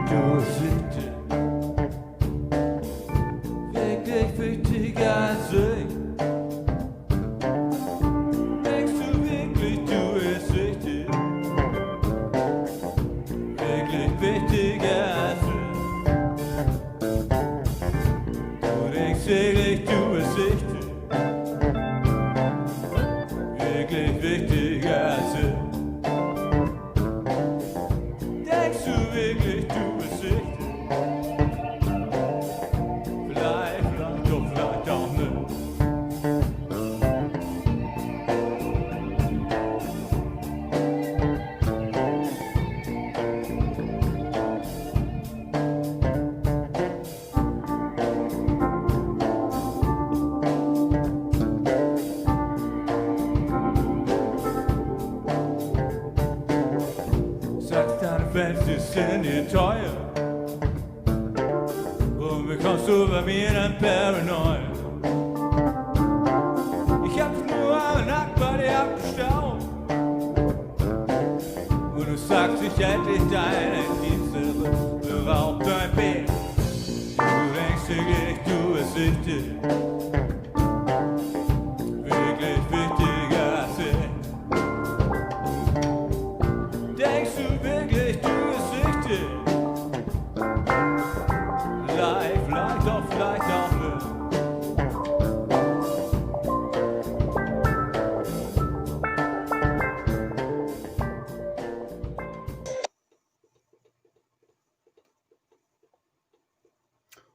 du sitter wirklich wichtiger Sicht. Denkst du wirklich, du bist wichtig? Wirklich wichtiger Sicht. Du denkst wirklich, du bist wichtig? Wirklich wichtiger Sicht. Denkst du wirklich, du bist wichtig? Vielleicht doch, vielleicht auch nicht. Sagt deine Fans, die sind dir teuer. Und bekommst du bei mir dann Paranoia? Ich hab nur eine Nacht bei dir abgestaubt. Und du sagst, ich endlich deine Dienste beraubt dein Bett. Du denkst wirklich, du bist wichtig. Wirklich wichtiger Sinn. Denkst du wirklich, du bist wichtig? Vielleicht doch, vielleicht auch nicht.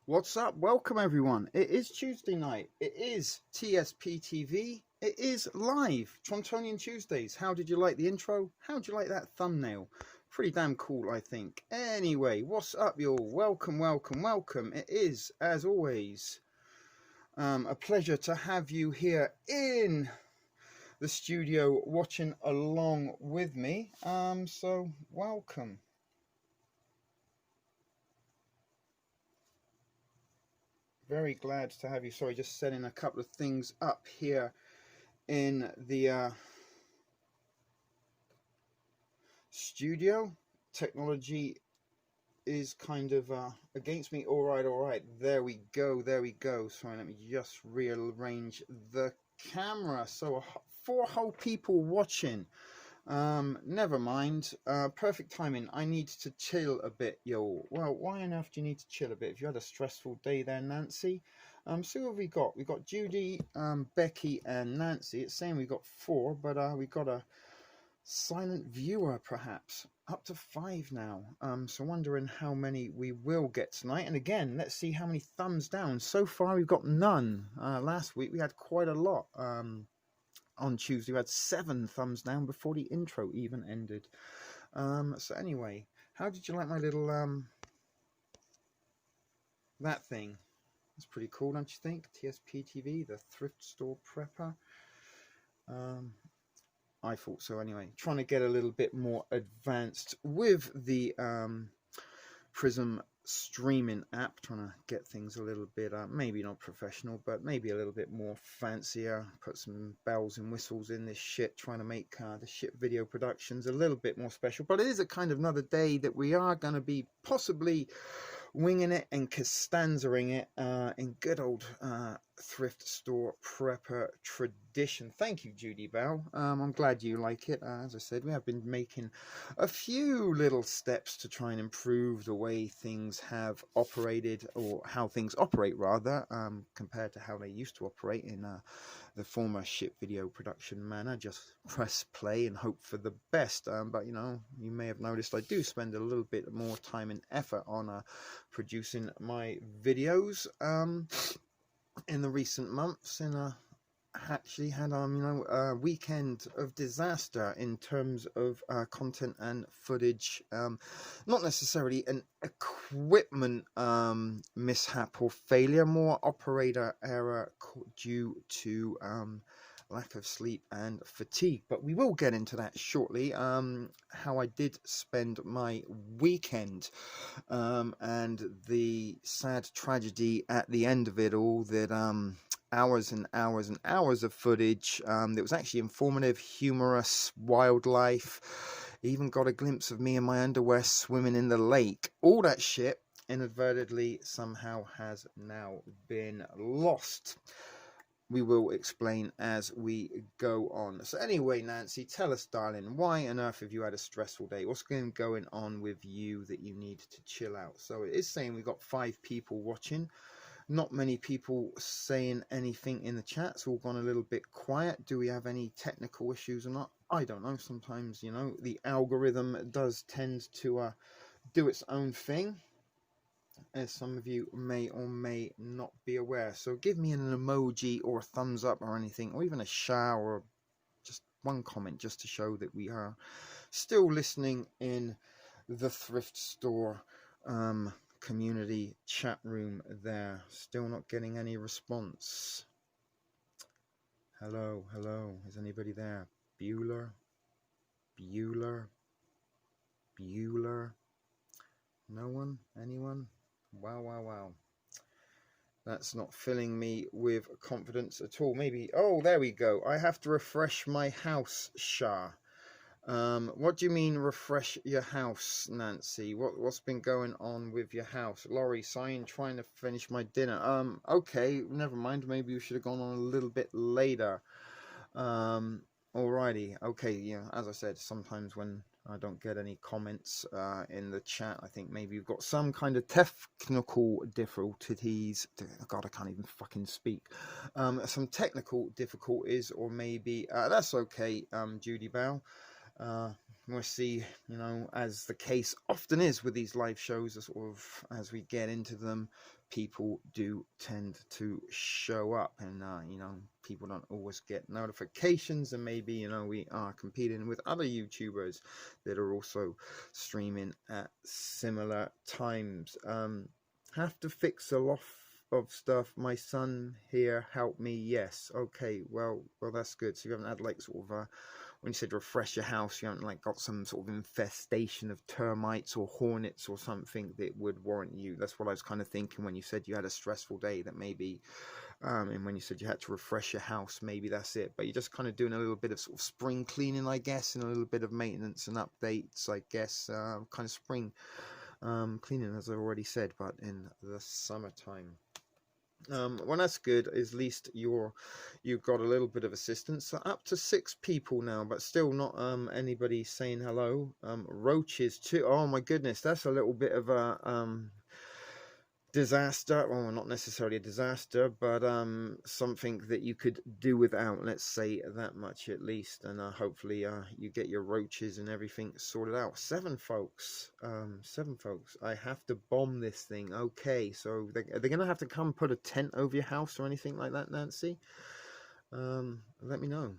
What's up? Welcome everyone. It is Tuesday night. It is TSP TV. It is live. Torontonian Tuesdays. How did you like the intro? How did you like that thumbnail? Pretty damn cool, I think. Anyway, what's up, y'all? Welcome, welcome, welcome. It is, as always, a pleasure to have you here in the studio watching along with me. So welcome. Very glad to have you. Sorry, just setting a couple of things up here in the studio. Technology is kind of against me. All right. There we go. Sorry, let me just rearrange the camera. So 4 whole people watching. Never mind. Perfect timing. I need to chill a bit, yo. Well, why on earth do you need to chill a bit if you had a stressful day there, Nancy? So who have we got? We got Judy, Becky, and Nancy. It's saying we got 4, but we got a silent viewer, perhaps up to 5 now. So wondering how many we will get tonight. And again, let's see how many thumbs down. So far, we've got none. Last week we had quite a lot. On Tuesday we had 7 thumbs down before the intro even ended. So anyway, how did you like my little that thing? It's pretty cool, don't you think? TSP TV, the thrift store prepper. I thought so anyway. Trying to get a little bit more advanced with the Prism streaming app, trying to get things a little bit maybe not professional, but maybe a little bit more fancier, put some bells and whistles in this shit, trying to make the shit video productions a little bit more special. But it is a kind of another day that we are going to be possibly winging it and Costanzaing it in good old thrift store prepper tradition. Thank you, Judy Bell. I'm glad you like it. As I said, we have been making a few little steps to try and improve the way things have operated, or how things operate rather, compared to how they used to operate in the former shit video production manner. Just press play and hope for the best. But you know, you may have noticed I do spend a little bit more time and effort on producing my videos in the recent months, and actually had a weekend of disaster in terms of content and footage. Not necessarily an equipment mishap or failure, more operator error due to lack of sleep and fatigue, but we will get into that shortly. How I did spend my weekend, and the sad tragedy at the end of it all, that hours and hours and hours of footage that was actually informative, humorous, wildlife, Even got a glimpse of me in my underwear swimming in the lake. All that shit inadvertently somehow has now been lost. We will explain as we go on. So anyway, Nancy, tell us, darling, why on earth have you had a stressful day? What's been going on with you that you need to chill out? So it is saying we've got 5 people watching. Not many people saying anything in the chat. It's all gone a little bit quiet. Do we have any technical issues or not? I don't know. Sometimes, you know, the algorithm does tend to do its own thing, as some of you may or may not be aware. So give me an emoji or a thumbs up or anything, or even a share or just one comment, just to show that we are still listening in the thrift store community chat room there. Still not getting any response. Hello, hello, is anybody there? Bueller, no one? Anyone? Wow. That's not filling me with confidence at all. Maybe, oh, there we go. I have to refresh my house, Shah. What do you mean refresh your house, Nancy? What's been going on with your house? Laurie, sign trying to finish my dinner. Okay, never mind. Maybe you should have gone on a little bit later. Alrighty. Okay, yeah, as I said, sometimes when I don't get any comments in the chat, I think maybe you've got some kind of technical difficulties. God, I can't even fucking speak. Some technical difficulties, or maybe that's okay, Judy Bow. We'll see, you know, as the case often is with these live shows, as we get into them, people do tend to show up, and you know, people don't always get notifications, and maybe, you know, we are competing with other YouTubers that are also streaming at similar times. Have to fix a lot of stuff. My son here helped me. Yes. Okay, well that's good. So you haven't had like sort of when you said refresh your house, you haven't like got some sort of infestation of termites or hornets or something that would warrant you. That's what I was kind of thinking when you said you had a stressful day, that maybe, and when you said you had to refresh your house, maybe that's it. But you're just kind of doing a little bit of sort of spring cleaning, I guess, and a little bit of maintenance and updates, I guess, kind of spring cleaning, as I already said, but in the summertime. Well, that's good. At least you've got a little bit of assistance. So up to 6 people now, but still not anybody saying hello. Roaches too. Oh my goodness, that's a little bit of a disaster. Well, not necessarily a disaster, but something that you could do without, let's say that much at least. And hopefully you get your roaches and everything sorted out. 7 folks. 7 folks. I have to bomb this thing. Okay, so are they gonna have to come put a tent over your house or anything like that, Nancy? Let me know.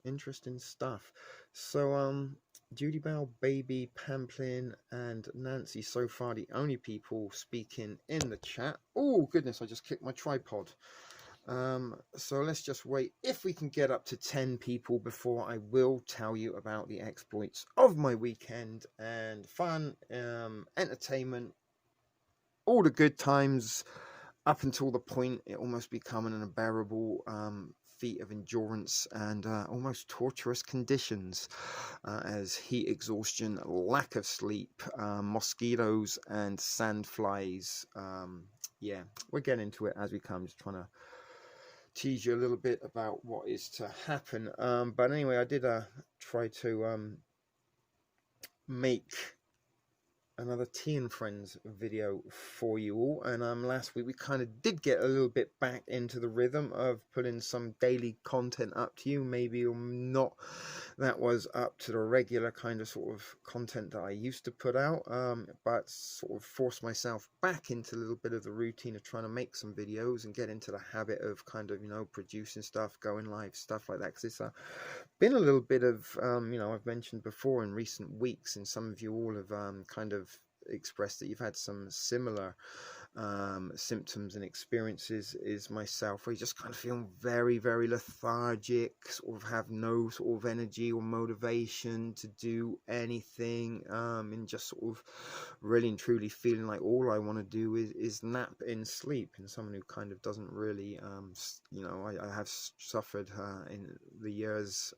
Interesting stuff. So Judy Bell, Baby, Pamplin, and Nancy, so far the only people speaking in the chat. Oh goodness, I just kicked my tripod. So let's just wait if we can get up to 10 people before I will tell you about the exploits of my weekend, and fun, entertainment, all the good times, up until the point it almost becoming an unbearable feat of endurance and almost torturous conditions, as heat exhaustion, lack of sleep, mosquitoes and sandflies. Yeah, we'll get into it as we come, just trying to tease you a little bit about what is to happen. But anyway, I did try to make another Tea and Friends video for you all, and last week we kind of did get a little bit back into the rhythm of putting some daily content up to you. Maybe or not that was up to the regular kind of sort of content that I used to put out, but sort of forced myself back into a little bit of the routine of trying to make some videos and get into the habit of kind of, you know, producing stuff, going live, stuff like that, because it's been a little bit of, you know, I've mentioned before in recent weeks, and some of you all have kind of expressed that you've had some similar symptoms and experiences is myself, where you just kind of feel very, very lethargic, sort of have no sort of energy or motivation to do anything, and just sort of really and truly feeling like all I want to do is nap and sleep. And someone who kind of doesn't really, I have suffered in the years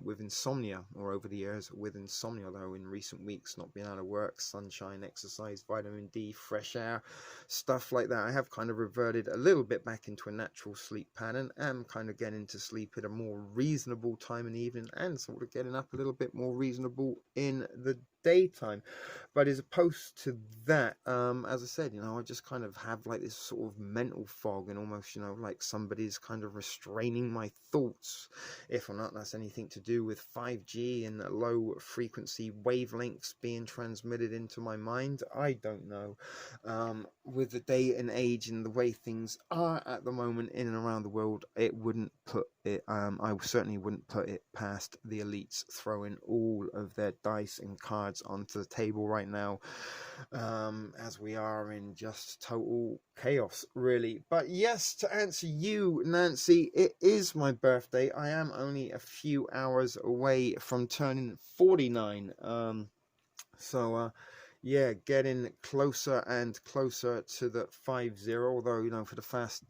with insomnia, or over the years with insomnia, although in recent weeks not being out of work, sunshine, exercise, vitamin D, fresh air, stuff like that, I have kind of reverted a little bit back into a natural sleep pattern, and kind of getting to sleep at a more reasonable time in the evening, and sort of getting up a little bit more reasonable in the daytime. But as opposed to that, as I said, I just kind of have like this sort of mental fog, and almost, like somebody's kind of restraining my thoughts. If or not that's anything to do with 5G and low frequency wavelengths being transmitted into my mind, I don't know. With the day and age and the way things are at the moment in and around the world, it wouldn't put it, I certainly wouldn't put it past the elites throwing all of their dice and cards onto the table right now, as we are in just total chaos, really. But yes, to answer you, Nancy, it is my birthday. I am only a few hours away from turning 49. Yeah, getting closer and closer to the 50, although, for the past,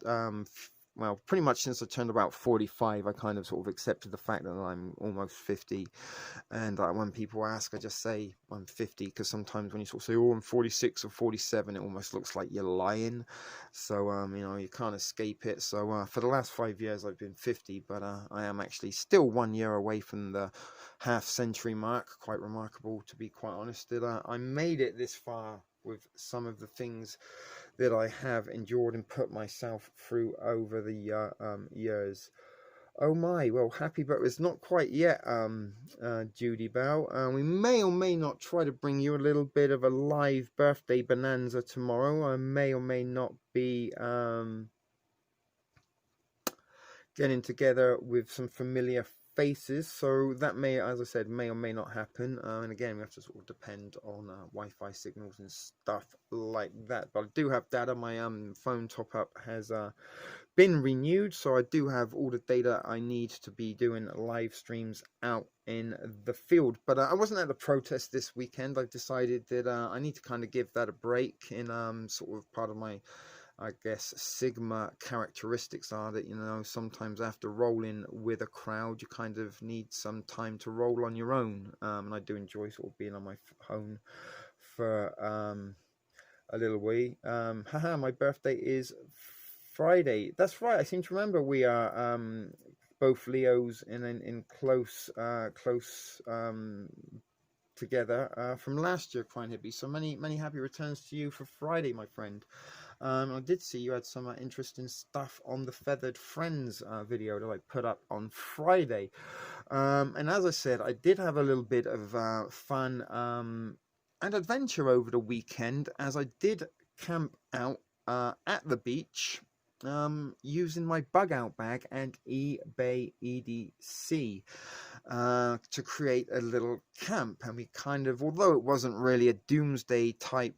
well, pretty much since I turned about 45, I kind of sort of accepted the fact that I'm almost 50. And when people ask, I just say I'm 50, because sometimes when you sort of say, oh, I'm 46 or 47, it almost looks like you're lying. So, you can't escape it. So for the last 5 years, I've been 50, but I am actually still 1 year away from the half-century mark. Quite remarkable, to be quite honest, that I made it this far with some of the things that I have endured and put myself through over the years. Oh my, well, happy birthday. It's not quite yet, Judy Bell. We may or may not try to bring you a little bit of a live birthday bonanza tomorrow. I may or may not be getting together with some familiar faces, so that may, as I said, may or may not happen, and again, we have to sort of depend on Wi-Fi signals and stuff like that. But I do have data. My phone top-up has been renewed, so I do have all the data I need to be doing live streams out in the field. But I wasn't at the protest this weekend. I've decided that I need to kind of give that a break. In sort of part of my, I guess, Sigma characteristics are that, sometimes after rolling with a crowd, you kind of need some time to roll on your own. And I do enjoy sort of being on my own for a little way. My birthday is Friday. That's right. I seem to remember we are both Leos in close together from last year, Quine Hippie. So many happy returns to you for Friday, my friend. I did see you had some interesting stuff on the Feathered Friends video that I put up on Friday. And as I said, I did have a little bit of fun and adventure over the weekend, as I did camp out at the beach using my bug out bag and eBay EDC to create a little camp. And we kind of, although it wasn't really a doomsday type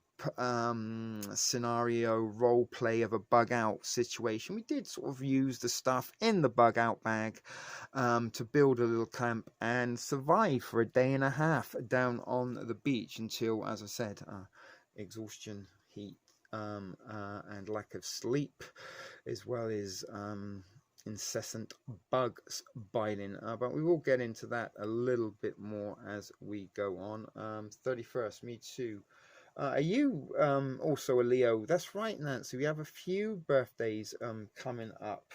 scenario role play of a bug out situation, we did sort of use the stuff in the bug out bag to build a little camp and survive for a day and a half down on the beach until, as I said, exhaustion, heat, and lack of sleep, as well as incessant bugs biting. But we will get into that a little bit more as we go on. 31st, me too. Are you also a Leo? That's right, Nancy. We have a few birthdays coming up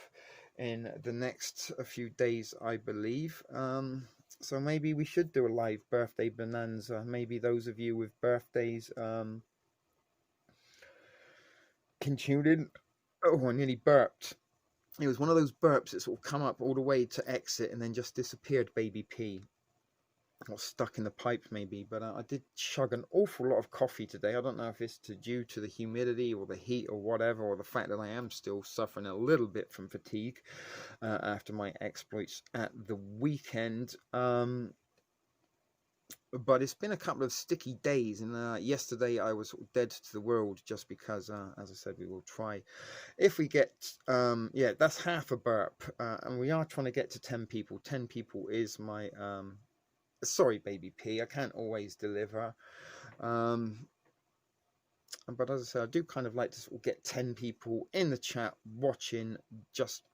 in the next few days, I believe. So maybe we should do a live birthday bonanza. Maybe those of you with birthdays can tune in. Oh, I nearly burped. It was one of those burps that sort of come up all the way to exit and then just disappeared, baby P. Or stuck in the pipe maybe, but I did chug an awful lot of coffee today. I don't know if it's due to the humidity or the heat or whatever, or the fact that I am still suffering a little bit from fatigue after my exploits at the weekend. but it's been a couple of sticky days, and yesterday I was sort of dead to the world just because, as I said, we will try. If we get, yeah, that's half a burp, and we are trying to get to 10 people. 10 people is my, sorry, baby P, I can't always deliver. But as I said, I do kind of like to sort of get 10 people in the chat watching.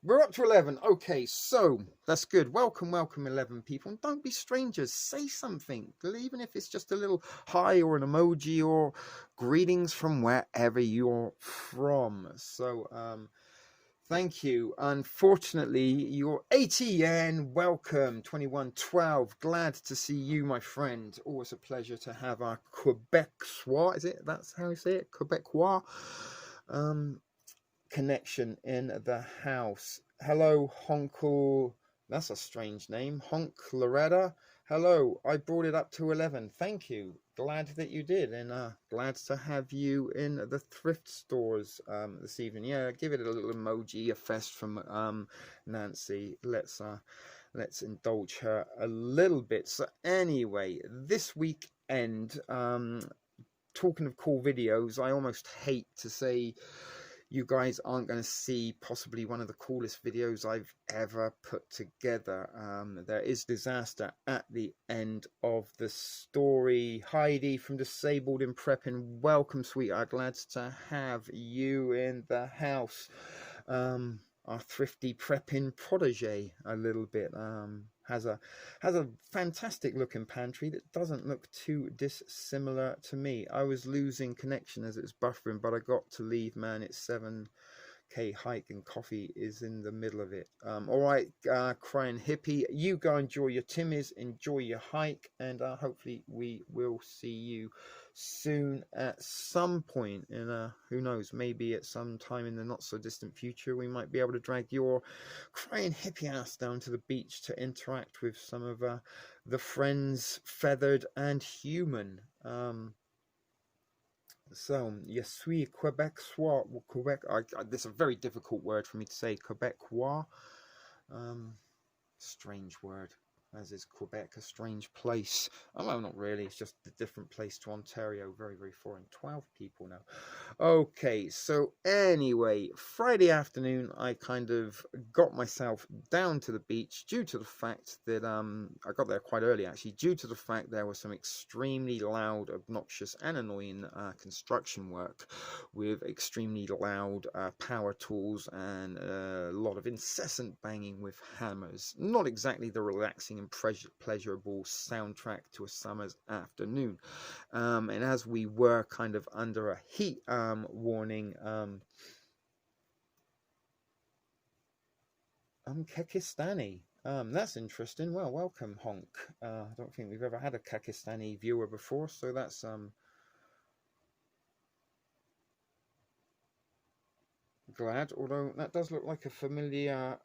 We're up to 11. Okay, so that's good. Welcome, 11 people. And don't be strangers. Say something, even if it's just a little hi or an emoji or greetings from wherever you're from. So, thank you. Unfortunately, you're 80 yen. Welcome, 2112. Glad to see you, my friend. Always a pleasure to have our Quebecois, is it? That's how you say it? Quebecois connection in the house. Hello, Honkle. That's a strange name. Honk Loretta. Hello, I brought it up to 11. Thank you. Glad that you did, and glad to have you in the thrift stores this evening. Yeah, give it a little emoji, a fest from Nancy. Let's indulge her a little bit. So anyway, this weekend, talking of cool videos, I almost hate to say you guys aren't going to see possibly one of the coolest videos I've ever put together. There is disaster at the end of the story. Heidi from Disabled in Prepping, welcome, sweetheart. Glad to have you in the house. Our thrifty prepping protege a little bit. Has a fantastic looking pantry that doesn't look too dissimilar to me. I was losing connection as it's buffering, but I got to leave, man. It's 7k hike and coffee is in the middle of it. All right, crying hippie, you go enjoy your Timmies, enjoy your hike, and hopefully we will see you soon at some point in who knows, maybe at some time in the not so distant future we might be able to drag your crying hippie ass down to the beach to interact with some of the friends, feathered and human. So, je suis Quebecois. Quebec. This is a very difficult word for me to say. Quebecois. Strange word. As is Quebec, a strange place. Oh, well, not really. It's just a different place to Ontario. Very, very foreign. 12 people now. Okay, so anyway, Friday afternoon, I kind of got myself down to the beach due to the fact that I got there quite early, actually, due to the fact there was some extremely loud, obnoxious, and annoying construction work with extremely loud power tools and a lot of incessant banging with hammers. Not exactly the relaxing and pleasurable soundtrack to a summer's afternoon. And as we were kind of under a heat warning, Kekistani. That's interesting. Well, welcome, Honk. I don't think we've ever had a Kekistani viewer before, so that's glad. Although that does look like a familiar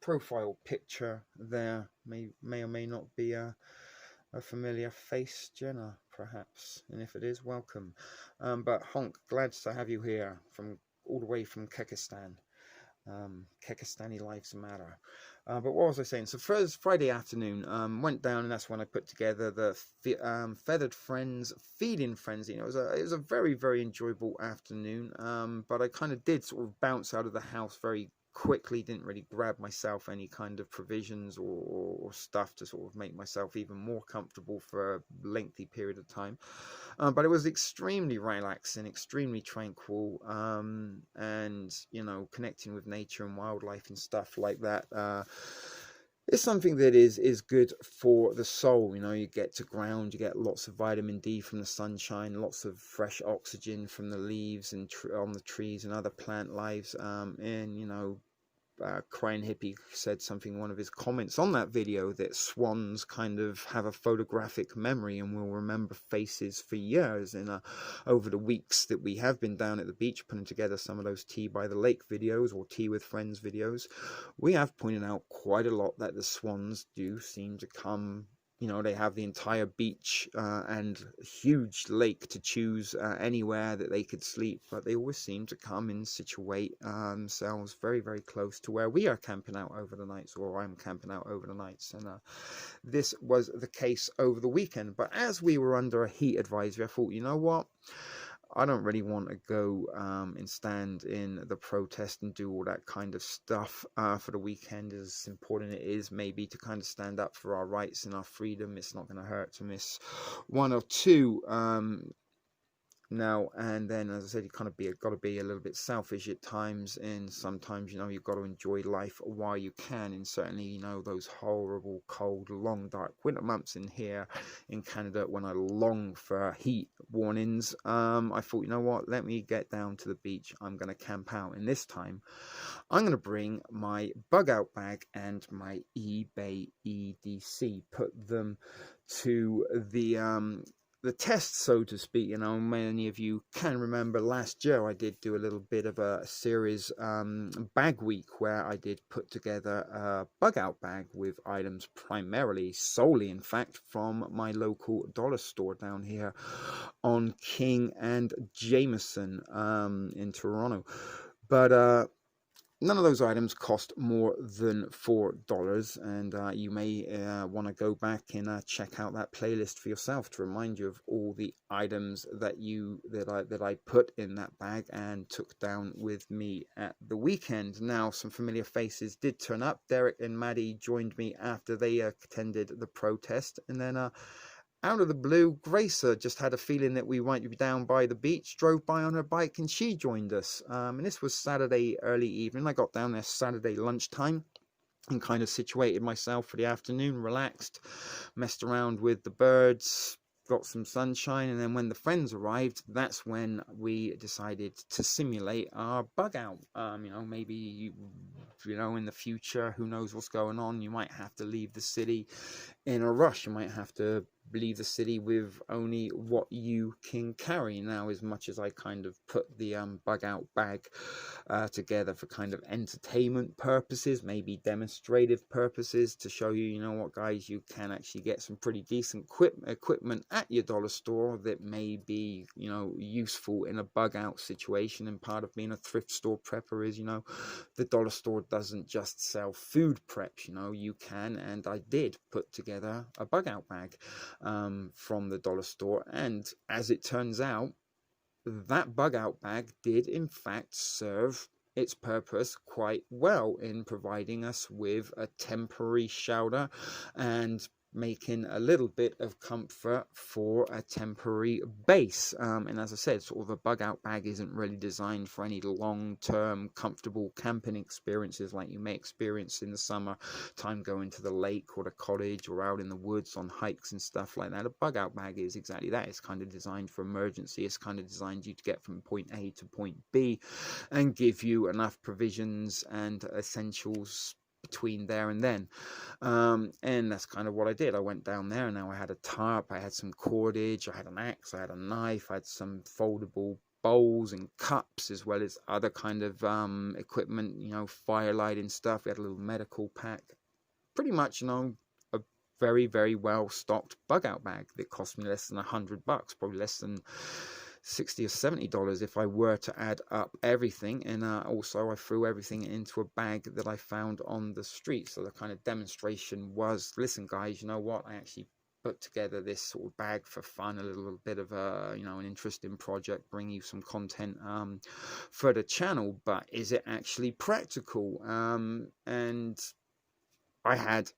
profile picture there. May or may not be a familiar face, Jenna, perhaps, and if it is, welcome. But Honk, glad to have you here from all the way from Kekistan. Kekistani lives matter. But what was I saying? So first Friday afternoon, went down, and that's when I put together the Feathered Friends Feeding Frenzy. It was a very, very enjoyable afternoon. But I kind of did sort of bounce out of the house very quickly, didn't really grab myself any kind of provisions or stuff to sort of make myself even more comfortable for a lengthy period of time, but it was extremely relaxing, extremely tranquil, and connecting with nature and wildlife and stuff like that is something that is good for the soul. You get to ground, you get lots of vitamin D from the sunshine, lots of fresh oxygen from the leaves and on the trees and other plant lives, and Crying Hippie said something in one of his comments on that video that swans kind of have a photographic memory and will remember faces for years. And over the weeks that we have been down at the beach putting together some of those Tea by the Lake videos or Tea with Friends videos, we have pointed out quite a lot that the swans do seem to come you know, they have the entire beach and huge lake to choose anywhere that they could sleep, but they always seem to come and situate themselves very, very close to where we are camping out over the nights, or I'm camping out over the nights. And this was the case over the weekend. But as we were under a heat advisory, I thought, you know what? I don't really want to go and stand in the protest and do all that kind of stuff for the weekend. As important it is maybe to kind of stand up for our rights and our freedom, it's not going to hurt to miss one or two now and then. As I said, you kind of got to be a little bit selfish at times, and sometimes, you know, you've got to enjoy life while you can. And certainly, you know, those horrible, cold, long, dark winter months in here in Canada, when I long for heat warnings, I thought, you know what, let me get down to the beach. I'm going to camp out, and this time I'm going to bring my bug out bag and my eBay EDC, put them to the test, so to speak. You know, many of you can remember last year I did do a little bit of a series bag week where I did put together a bug out bag with items solely in fact from my local dollar store down here on King and Jameson in Toronto. But none of those items cost more than $4, and you may want to go back and check out that playlist for yourself to remind you of all the items that I put in that bag and took down with me at the weekend. Now, some familiar faces did turn up. Derek and Maddie joined me after they attended the protest, and then out of the blue, Grace just had a feeling that we might be down by the beach, drove by on her bike, and she joined us. And this was Saturday early evening. I got down there Saturday lunchtime and kind of situated myself for the afternoon, relaxed, messed around with the birds, got some sunshine. And then when the friends arrived, that's when we decided to simulate our bug out. You know, maybe you know, in the future, who knows what's going on, you might have to leave the city in a rush. You might have to leave the city with only what you can carry. Now, as much as I kind of put the bug out bag together for kind of entertainment purposes, maybe demonstrative purposes, to show you, you know what, guys, you can actually get some pretty decent equipment at your dollar store that may be, you know, useful in a bug out situation. And part of being a thrift store prepper is, you know, the dollar store doesn't just sell food preps. You know, you can, and I did put together a bug out bag from the dollar store, and as it turns out, that bug out bag did in fact serve its purpose quite well in providing us with a temporary shelter and making a little bit of comfort for a temporary base. And as I said, sort of a bug out bag isn't really designed for any long-term comfortable camping experiences like you may experience in the summer time going to the lake or the cottage or out in the woods on hikes and stuff like that. A bug out bag is exactly that. It's kind of designed for emergency. It's kind of designed you to get from point A to point B and give you enough provisions and essentials between there and then. And that's kind of what I did. I went down there, and now I had a tarp, I had some cordage, I had an axe, I had a knife, I had some foldable bowls and cups, as well as other kind of equipment, you know, firelight and stuff. We had a little medical pack. Pretty much, you know, a very, very well stocked bug out bag that cost me less than $100, probably less than $60 or $70 if I were to add up everything. And also I threw everything into a bag that I found on the street. So the kind of demonstration was, listen guys, you know what, I actually put together this sort of bag for fun, a little bit of a, you know, an interesting project, bring you some content for the channel, but is it actually practical? And I had,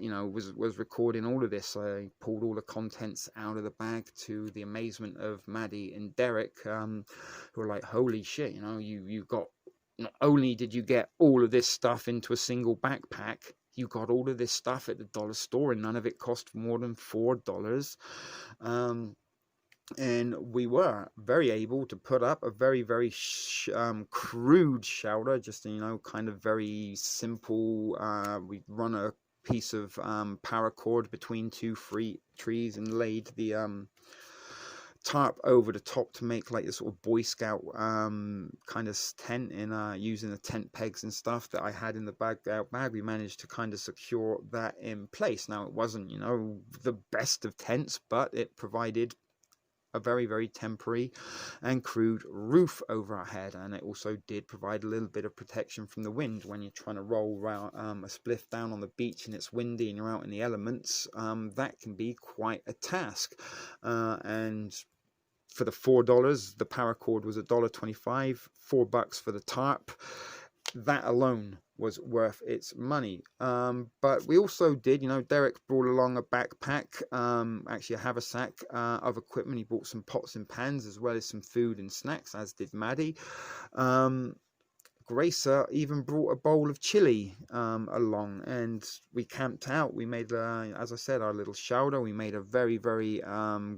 you know, was recording all of this. I pulled all the contents out of the bag to the amazement of Maddie and Derek, who were like, holy shit, you know, you got, not only did you get all of this stuff into a single backpack, you got all of this stuff at the dollar store, and none of it cost more than $4. And we were very able to put up a very, very crude shelter, just, you know, kind of very simple. We run a piece of paracord between two trees and laid the tarp over the top to make like a sort of Boy Scout kind of tent, in using the tent pegs and stuff that I had in the bag. We managed to kind of secure that in place. Now, it wasn't, you know, the best of tents, but it provided a very, very temporary and crude roof over our head, and it also did provide a little bit of protection from the wind when you're trying to roll around a spliff down on the beach and it's windy and you're out in the elements. That can be quite a task, and for the $4, the paracord was $1.25, $4 for the tarp. That alone was worth its money. But we also did, you know, Derek brought along a backpack, actually a haversack of equipment. He brought some pots and pans as well as some food and snacks, as did Maddie. Gracer even brought a bowl of chili along, and we camped out. We made, as I said, our little chowder. We made a very, very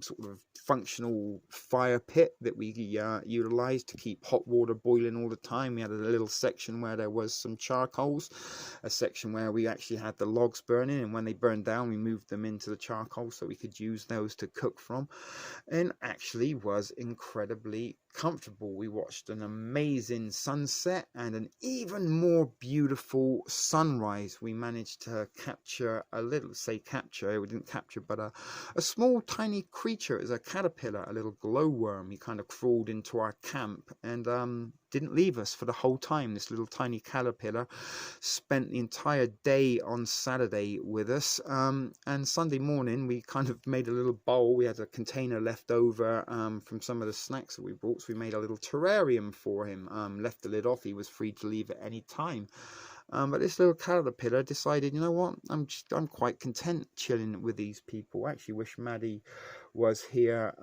sort of functional fire pit that we utilized to keep hot water boiling all the time. We had a little section where there was some charcoals, a section where we actually had the logs burning, and when they burned down, we moved them into the charcoal so we could use those to cook from, and actually was incredibly comfortable. We watched an amazing sunset and an even more beautiful sunrise. We managed to capture a little, we didn't capture, but a small tiny creature. It was a caterpillar, a little glowworm. He kind of crawled into our camp and didn't leave us for the whole time. This little tiny caterpillar spent the entire day on Saturday with us, and Sunday morning we kind of made a little bowl. We had a container left over from some of the snacks that we brought, so we made a little terrarium for him, left the lid off. He was free to leave at any time. But this little caterpillar decided, you know what, I'm quite content chilling with these people. I actually wish Maddie was here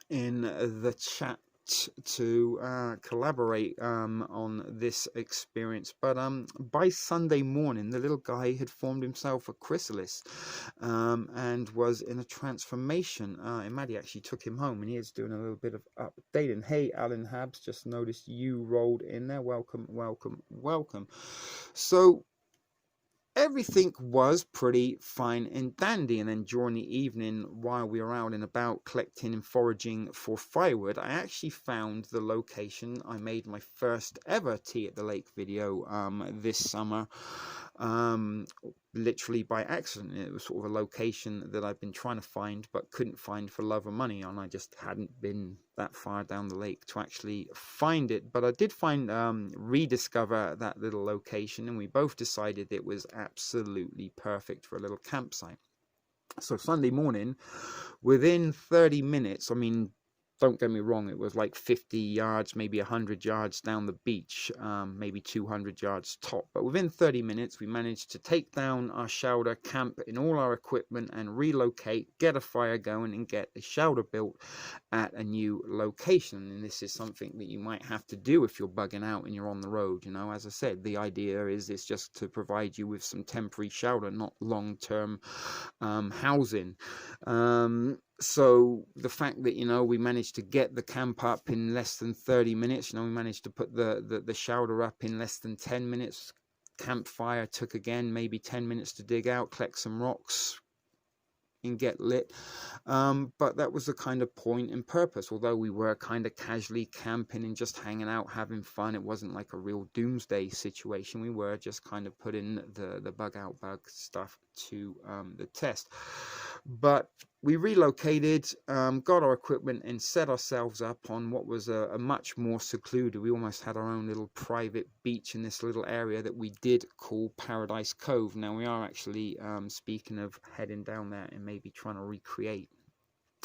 in the chat to collaborate on this experience. But by Sunday morning, the little guy had formed himself a chrysalis and was in a transformation. And Maddie actually took him home, and he is doing a little bit of updating. Hey, Alan Habs, just noticed you rolled in there. Welcome, welcome, welcome. So everything was pretty fine and dandy, and then during the evening, while we were out and about collecting and foraging for firewood, I actually found the location. I made my first ever Tea at the Lake video this summer, literally by accident. It was sort of a location that I've been trying to find but couldn't find for love or money, and I just hadn't been that far down the lake to actually find it. But I did rediscover that little location, and we both decided it was absolutely perfect for a little campsite. So Sunday morning, within 30 minutes, I mean, don't get me wrong, it was like 50 yards, maybe 100 yards down the beach, maybe 200 yards top. But within 30 minutes, we managed to take down our chowder, camp in all our equipment, and relocate, get a fire going, and get a chowder built at a new location. And this is something that you might have to do if you're bugging out and you're on the road. You know, as I said, the idea is it's just to provide you with some temporary chowder, not long-term housing. So the fact that, you know, we managed to get the camp up in less than 30 minutes, you know, we managed to put the chowder up in less than 10 minutes. Campfire took, again, maybe 10 minutes to dig out, collect some rocks and get lit. But that was the kind of point and purpose. Although we were kind of casually camping and just hanging out, having fun, it wasn't like a real doomsday situation. We were just kind of putting the bug out bug stuff to the test. But we relocated, got our equipment, and set ourselves up on what was a much more secluded. We almost had our own little private beach in this little area that we did call Paradise Cove. Now, we are actually speaking of heading down there and maybe trying to recreate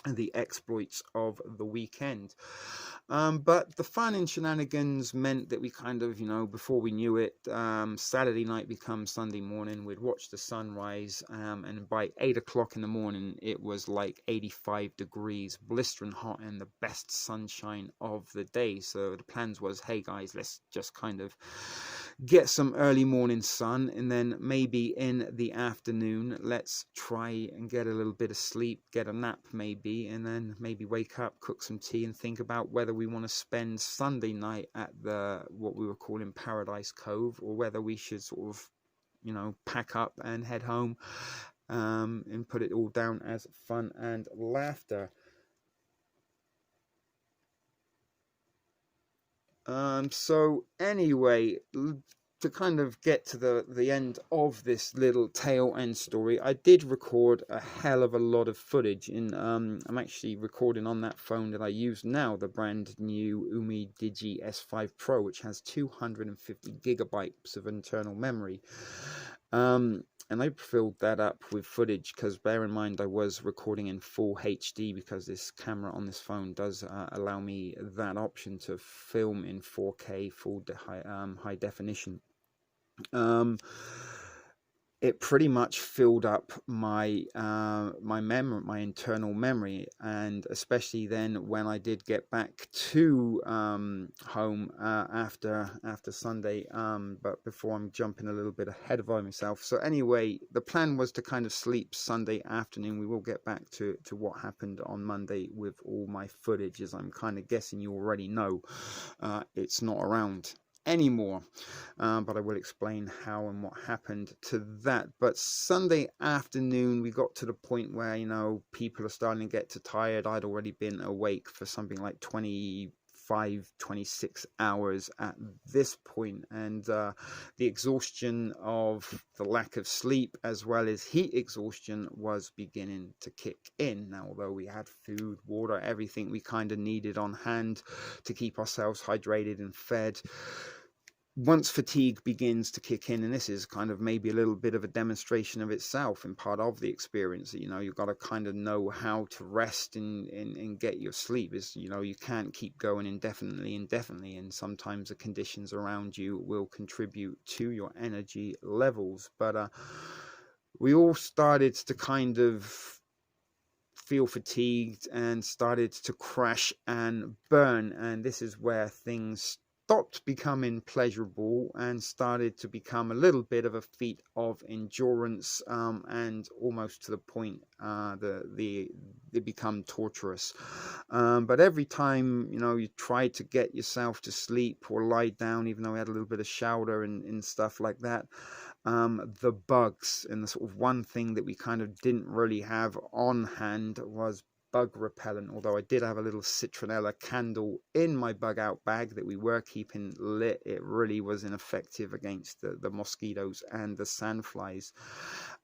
the exploits of the weekend. But the fun and shenanigans meant that we kind of, you know, before we knew it, Saturday night becomes Sunday morning. We'd watch the sunrise, and by 8 o'clock in the morning, it was like 85 degrees, blistering hot, and the best sunshine of the day. So the plans was, hey guys, let's just kind of get some early morning sun, and then maybe in the afternoon, let's try and get a little bit of sleep, get a nap maybe, and then maybe wake up, cook some tea, and think about whether we want to spend Sunday night at what we were calling Paradise Cove, or whether we should sort of, you know, pack up and head home, and put it all down as fun and laughter. So anyway, to kind of get to the end of this little tail end story, I did record a hell of a lot of footage. I'm actually recording on that phone that I use now, the brand new Umi Digi S5 Pro, which has 250 gigabytes of internal memory. And I filled that up with footage because bear in mind I was recording in full HD because this camera on this phone does allow me that option to film in 4K high definition. It pretty much filled up my my internal memory, and especially then when I did get back to home after Sunday. But before I'm jumping a little bit ahead of myself. So anyway, the plan was to kind of sleep Sunday afternoon. We will get back to what happened on Monday with all my footage, as I'm kind of guessing you already know. It's not around anymore, but I will explain how and what happened to that. But Sunday afternoon we got to the point where, you know, people are starting to get too tired. I'd already been awake for something like 26 hours at this point, and the exhaustion of the lack of sleep as well as heat exhaustion was beginning to kick in. Now, although we had food, water, everything we kind of needed on hand to keep ourselves hydrated and fed, once fatigue begins to kick in, and this is kind of maybe a little bit of a demonstration of itself and part of the experience, you know, you've got to kind of know how to rest and get your sleep. Is, you know, you can't keep going indefinitely, and sometimes the conditions around you will contribute to your energy levels. But we all started to kind of feel fatigued and started to crash and burn, and this is where things stopped becoming pleasurable and started to become a little bit of a feat of endurance, and almost to the point they become torturous. But every time, you know, you try to get yourself to sleep or lie down, even though we had a little bit of shower and stuff like that, the bugs, and the sort of one thing that we kind of didn't really have on hand was bug repellent, although I did have a little citronella candle in my bug out bag that we were keeping lit. It really was ineffective against the mosquitoes and the sandflies,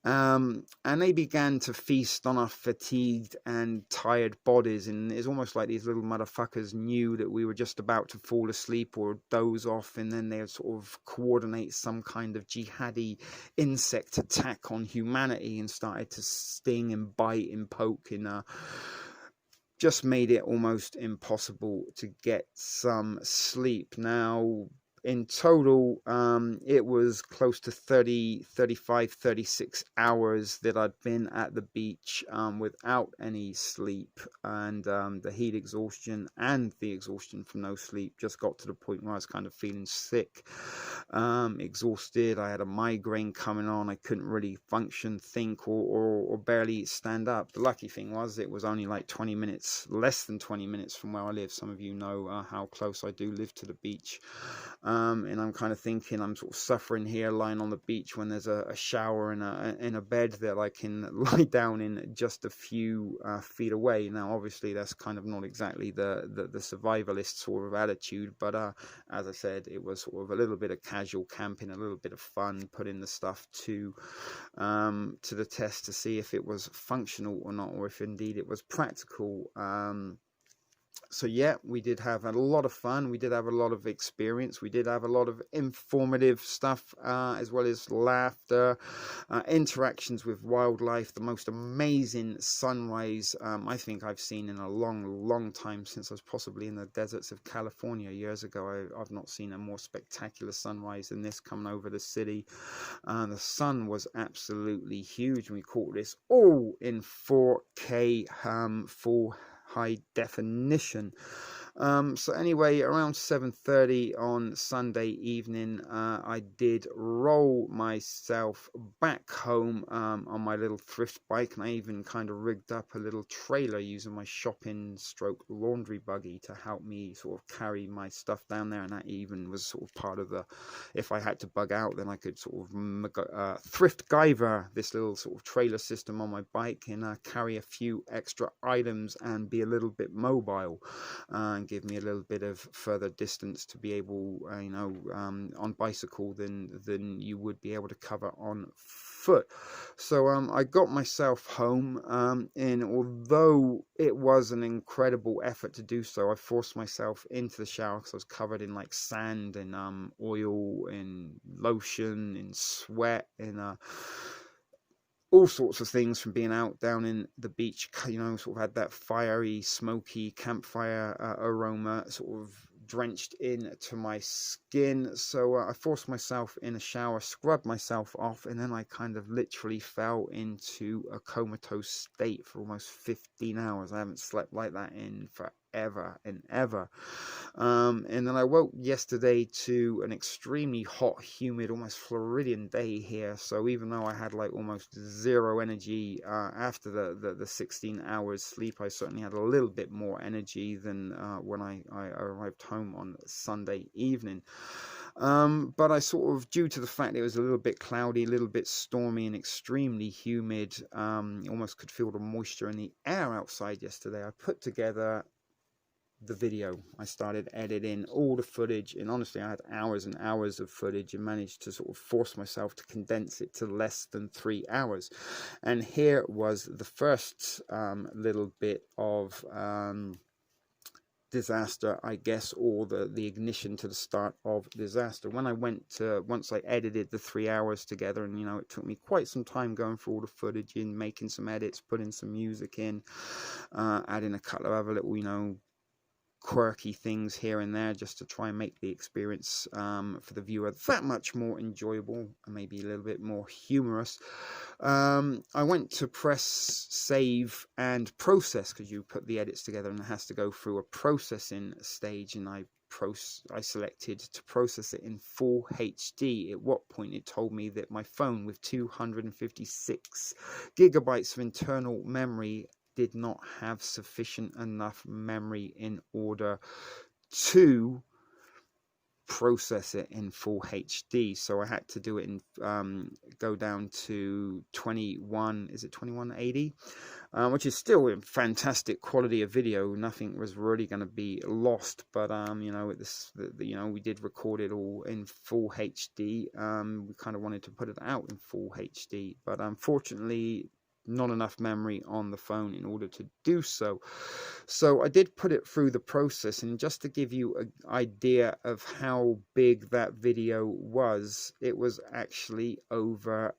and they began to feast on our fatigued and tired bodies, and it's almost like these little motherfuckers knew that we were just about to fall asleep or doze off, and then they would sort of coordinate some kind of jihadi insect attack on humanity and started to sting and bite and poke, and just made it almost impossible to get some sleep. Now, in total, it was close to 35, 36 hours that I'd been at the beach without any sleep, and the heat exhaustion and the exhaustion from no sleep just got to the point where I was kind of feeling sick, exhausted. I had a migraine coming on. I couldn't really function, think, or barely stand up. The lucky thing was it was only like 20 minutes, less than 20 minutes from where I live. Some of you know how close I do live to the beach. And I'm kind of thinking I'm sort of suffering here, lying on the beach, when there's a shower and a bed that I can lie down in just a few feet away. Now, obviously, that's kind of not exactly the survivalist sort of attitude, but as I said, it was sort of a little bit of casual camping, a little bit of fun, putting the stuff to the test to see if it was functional or not, or if indeed it was practical. So yeah, we did have a lot of fun. We did have a lot of experience. We did have a lot of informative stuff, as well as laughter, interactions with wildlife, the most amazing sunrise I think I've seen in a long time, since I was possibly in the deserts of California years ago. I've not seen a more spectacular sunrise than this coming over the city. The sun was absolutely huge, and we caught this all in 4K full high definition. So anyway, around 7:30 on Sunday evening, I did roll myself back home on my little thrift bike, and I even kind of rigged up a little trailer using my shopping stroke laundry buggy to help me sort of carry my stuff down there. And that even was sort of part of the, if I had to bug out, then I could sort of thrift guyver this little sort of trailer system on my bike and carry a few extra items and be a little bit mobile, give me a little bit of further distance to be able, on bicycle than you would be able to cover on foot. So I got myself home, and although it was an incredible effort to do so, I forced myself into the shower because I was covered in like sand and oil and lotion and sweat and all sorts of things from being out down in the beach. Sort of had that fiery, smoky campfire aroma sort of drenched into my skin. So I forced myself in a shower, scrubbed myself off, and then I kind of literally fell into a comatose state for almost 15 hours. I haven't slept like that in forever and ever. And then I woke yesterday to an extremely hot, humid, almost Floridian day here. So even though I had like almost zero energy after the 16 hours sleep, I certainly had a little bit more energy than when I arrived home on Sunday evening. But I sort of, due to the fact it was a little bit cloudy, a little bit stormy and extremely humid, almost could feel the moisture in the air outside yesterday, I put together the video. I started editing all the footage, and honestly I had hours and hours of footage and managed to sort of force myself to condense it to less than 3 hours. And here was the first little bit of disaster, I guess, or the ignition to the start of disaster. When I once I edited the 3 hours together, and it took me quite some time going through all the footage and making some edits, putting some music in, adding a couple of other little quirky things here and there just to try and make the experience for the viewer that much more enjoyable and maybe a little bit more humorous. I went to press save and process, because you put the edits together and it has to go through a processing stage, and I selected to process it in full HD, at what point it told me that my phone with 256 gigabytes of internal memory did not have sufficient enough memory in order to process it in full HD. So I had to do it in go down to 2180, which is still a fantastic quality of video. Nothing was really going to be lost, but we did record it all in full HD. We kind of wanted to put it out in full HD, but unfortunately not enough memory on the phone in order to do so. So I did put it through the process, and just to give you an idea of how big that video was, it was actually over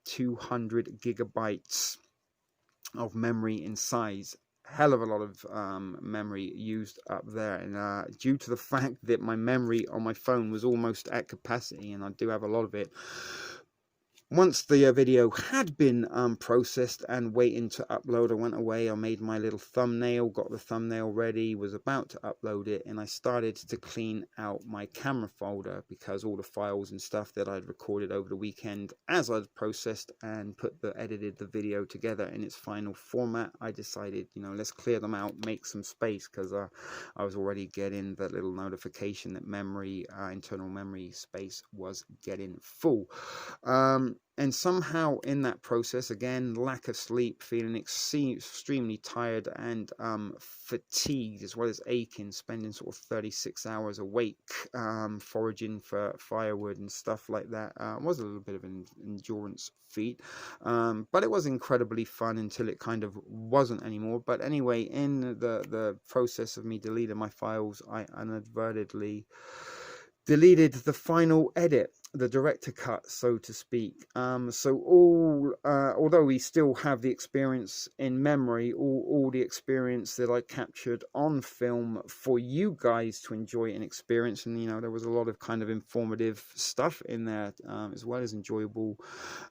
200 gigabytes of memory in size. Hell of a lot of memory used up there, and due to the fact that my memory on my phone was almost at capacity, and I do have a lot of it, once the video had been processed and waiting to upload, I went away, I made my little thumbnail, got the thumbnail ready, was about to upload it, and I started to clean out my camera folder, because all the files and stuff that I'd recorded over the weekend, as I'd processed and edited the video together in its final format, I decided, let's clear them out, make some space, because I was already getting the little notification that internal memory space was getting full. And somehow in that process, again, lack of sleep, feeling extremely tired and fatigued, as well as aching, spending sort of 36 hours awake, foraging for firewood and stuff like that, was a little bit of an endurance feat, but it was incredibly fun until it kind of wasn't anymore. But anyway, in the process of me deleting my files, I inadvertently deleted the final edit, the director cut, so to speak. Although we still have the experience in memory, all the experience that I captured on film for you guys to enjoy and experience, and there was a lot of kind of informative stuff in there, as well as enjoyable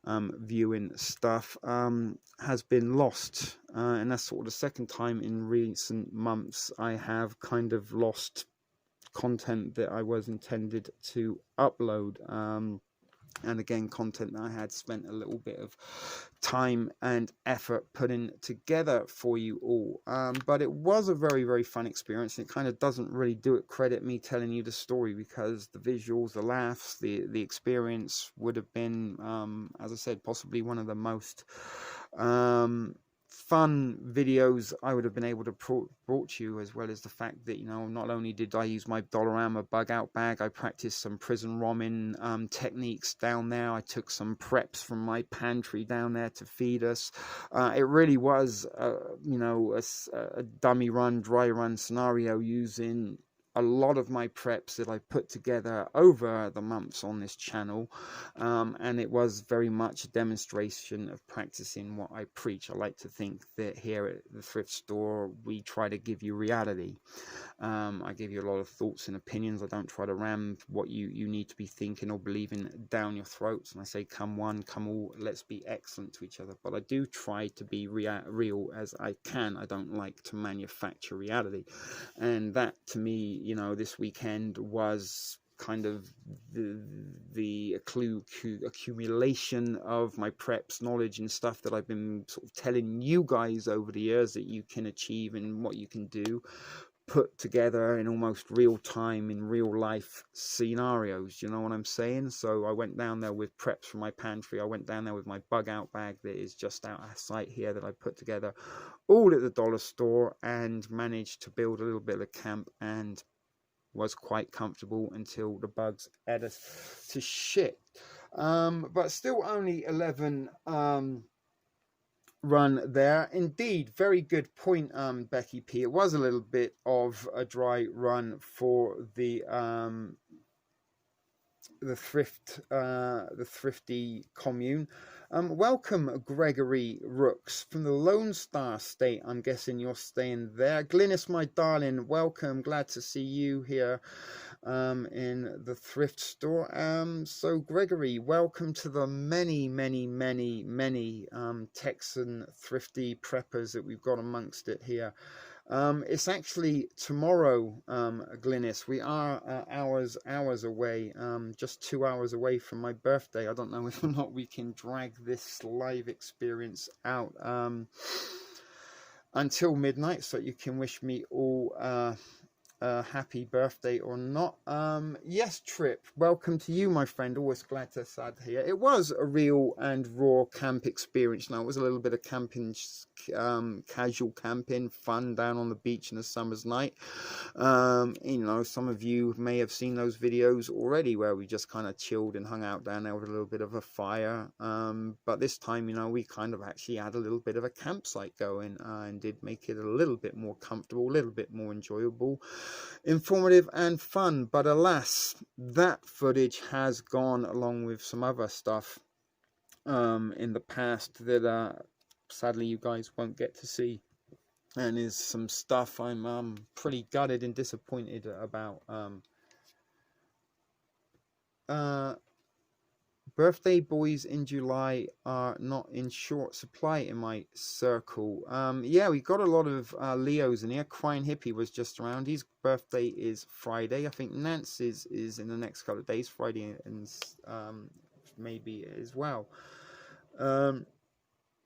viewing stuff, has been lost, and that's sort of the second time in recent months I have kind of lost content that I was intended to upload, and again, content that I had spent a little bit of time and effort putting together for you all. But it was a very, very fun experience, and it kind of doesn't really do it credit me telling you the story, because the visuals, the laughs, the experience would have been, as I said, possibly one of the most fun videos I would have been able to brought to you, as well as the fact that, you know, not only did I use my Dollarama bug out bag, I practiced some prison romming techniques down there. I took some preps from my pantry down there to feed us. It really was, you know, a dummy run, dry run scenario, using a lot of my preps that I put together over the months on this channel, and it was very much a demonstration of practicing what I preach. I like to think that here at the thrift store we try to give you reality. I give you a lot of thoughts and opinions. I don't try to ram what you need to be thinking or believing down your throats. And I say, come one, come all, let's be excellent to each other. But I do try to be real as I can. I don't like to manufacture reality. And that, to me, you know, this weekend was kind of the accumulation of my preps knowledge and stuff that I've been sort of telling you guys over the years that you can achieve and what you can do, put together in almost real time, in real life scenarios. You know what I'm saying? So I went down there with preps from my pantry. I went down there with my bug out bag that is just out of sight here, that I put together all at the dollar store, and managed to build a little bit of camp, and was quite comfortable until the bugs ate us to shit. But still only 11 run there. Indeed, very good point, Becky P. It was a little bit of a dry run for the thrifty commune. Welcome, Gregory Rooks from the Lone Star State. I'm guessing you're staying there. Glynis, my darling, welcome. Glad to see you here in the thrift store. So Gregory, welcome to the many Texan thrifty preppers that we've got amongst it here. It's actually tomorrow, Glynis. We are hours away, just 2 hours away from my birthday. I don't know whether or not we can drag this live experience out until midnight, so you can wish me all happy birthday or not. Yes, Trip, welcome to you, my friend. Always glad to have here. It was a real and raw camp experience. Now, it was a little bit of camping, casual camping, fun down on the beach in a summer's night. You know, some of you may have seen those videos already where we just kind of chilled and hung out down there with a little bit of a fire. But this time, you know, we kind of actually had a little bit of a campsite going, and did make it a little bit more comfortable, a little bit more enjoyable, informative and fun. But alas, that footage has gone, along with some other stuff in the past that sadly you guys won't get to see, and is some stuff I'm pretty gutted and disappointed about. Birthday boys in July are not in short supply in my circle. Yeah, we got a lot of Leos in here. Crying Hippie was just around. His birthday is Friday. I think Nance's is in the next couple of days, Friday, and maybe as well.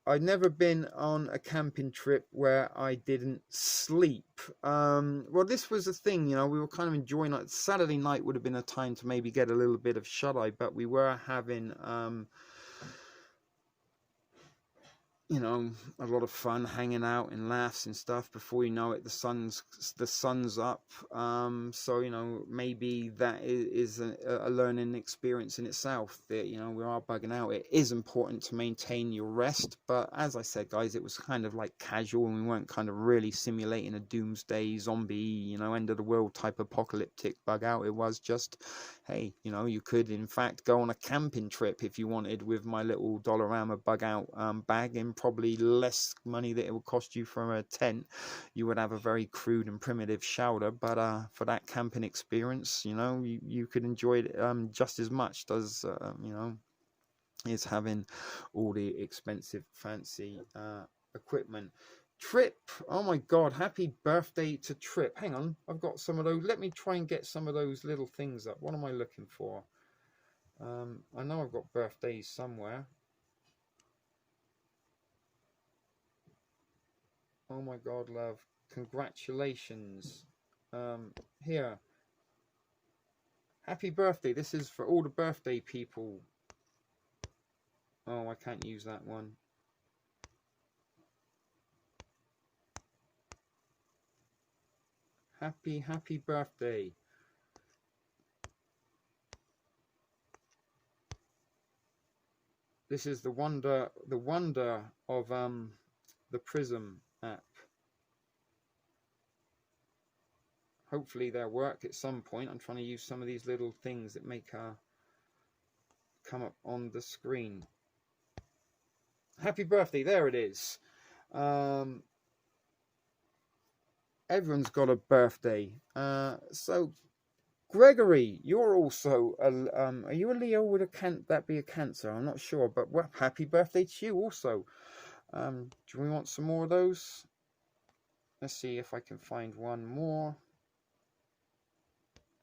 I'd never been on a camping trip where I didn't sleep. Well, this was the thing, you know, we were kind of enjoying it. Saturday night would have been a time to maybe get a little bit of shut-eye, but we were having you know, a lot of fun, hanging out and laughs and stuff. Before you know it, the sun's up. So, you know, maybe that is a learning experience in itself, that, you know, we are bugging out. It is important to maintain your rest, but as I said, guys, it was kind of like casual, and we weren't kind of really simulating a doomsday zombie, you know, end of the world type apocalyptic bug out. It was just, hey, you know, you could in fact go on a camping trip if you wanted with my little Dollarama bug out bag, and probably less money that it would cost you from a tent. You would have a very crude and primitive shelter, but for that camping experience, you know, you could enjoy it just as much as you know, is having all the expensive fancy equipment. Trip, oh my god, happy birthday to Trip. Hang on, I've got some of those. Let me try and get some of those little things up. What am I looking for? I know I've got birthdays somewhere. Oh my god, love, congratulations. Here, happy birthday. This is for all the birthday people. Oh, I can't use that one. Happy birthday. This is the wonder of the Prism app. Hopefully they'll work at some point. I'm trying to use some of these little things that make come up on the screen. Happy birthday, there it is. Everyone's got a birthday. So Gregory, you're also are you a Leo? Would that be a Cancer? I'm not sure, but well, happy birthday to you also. Do we want some more of those? Let's see if I can find one more.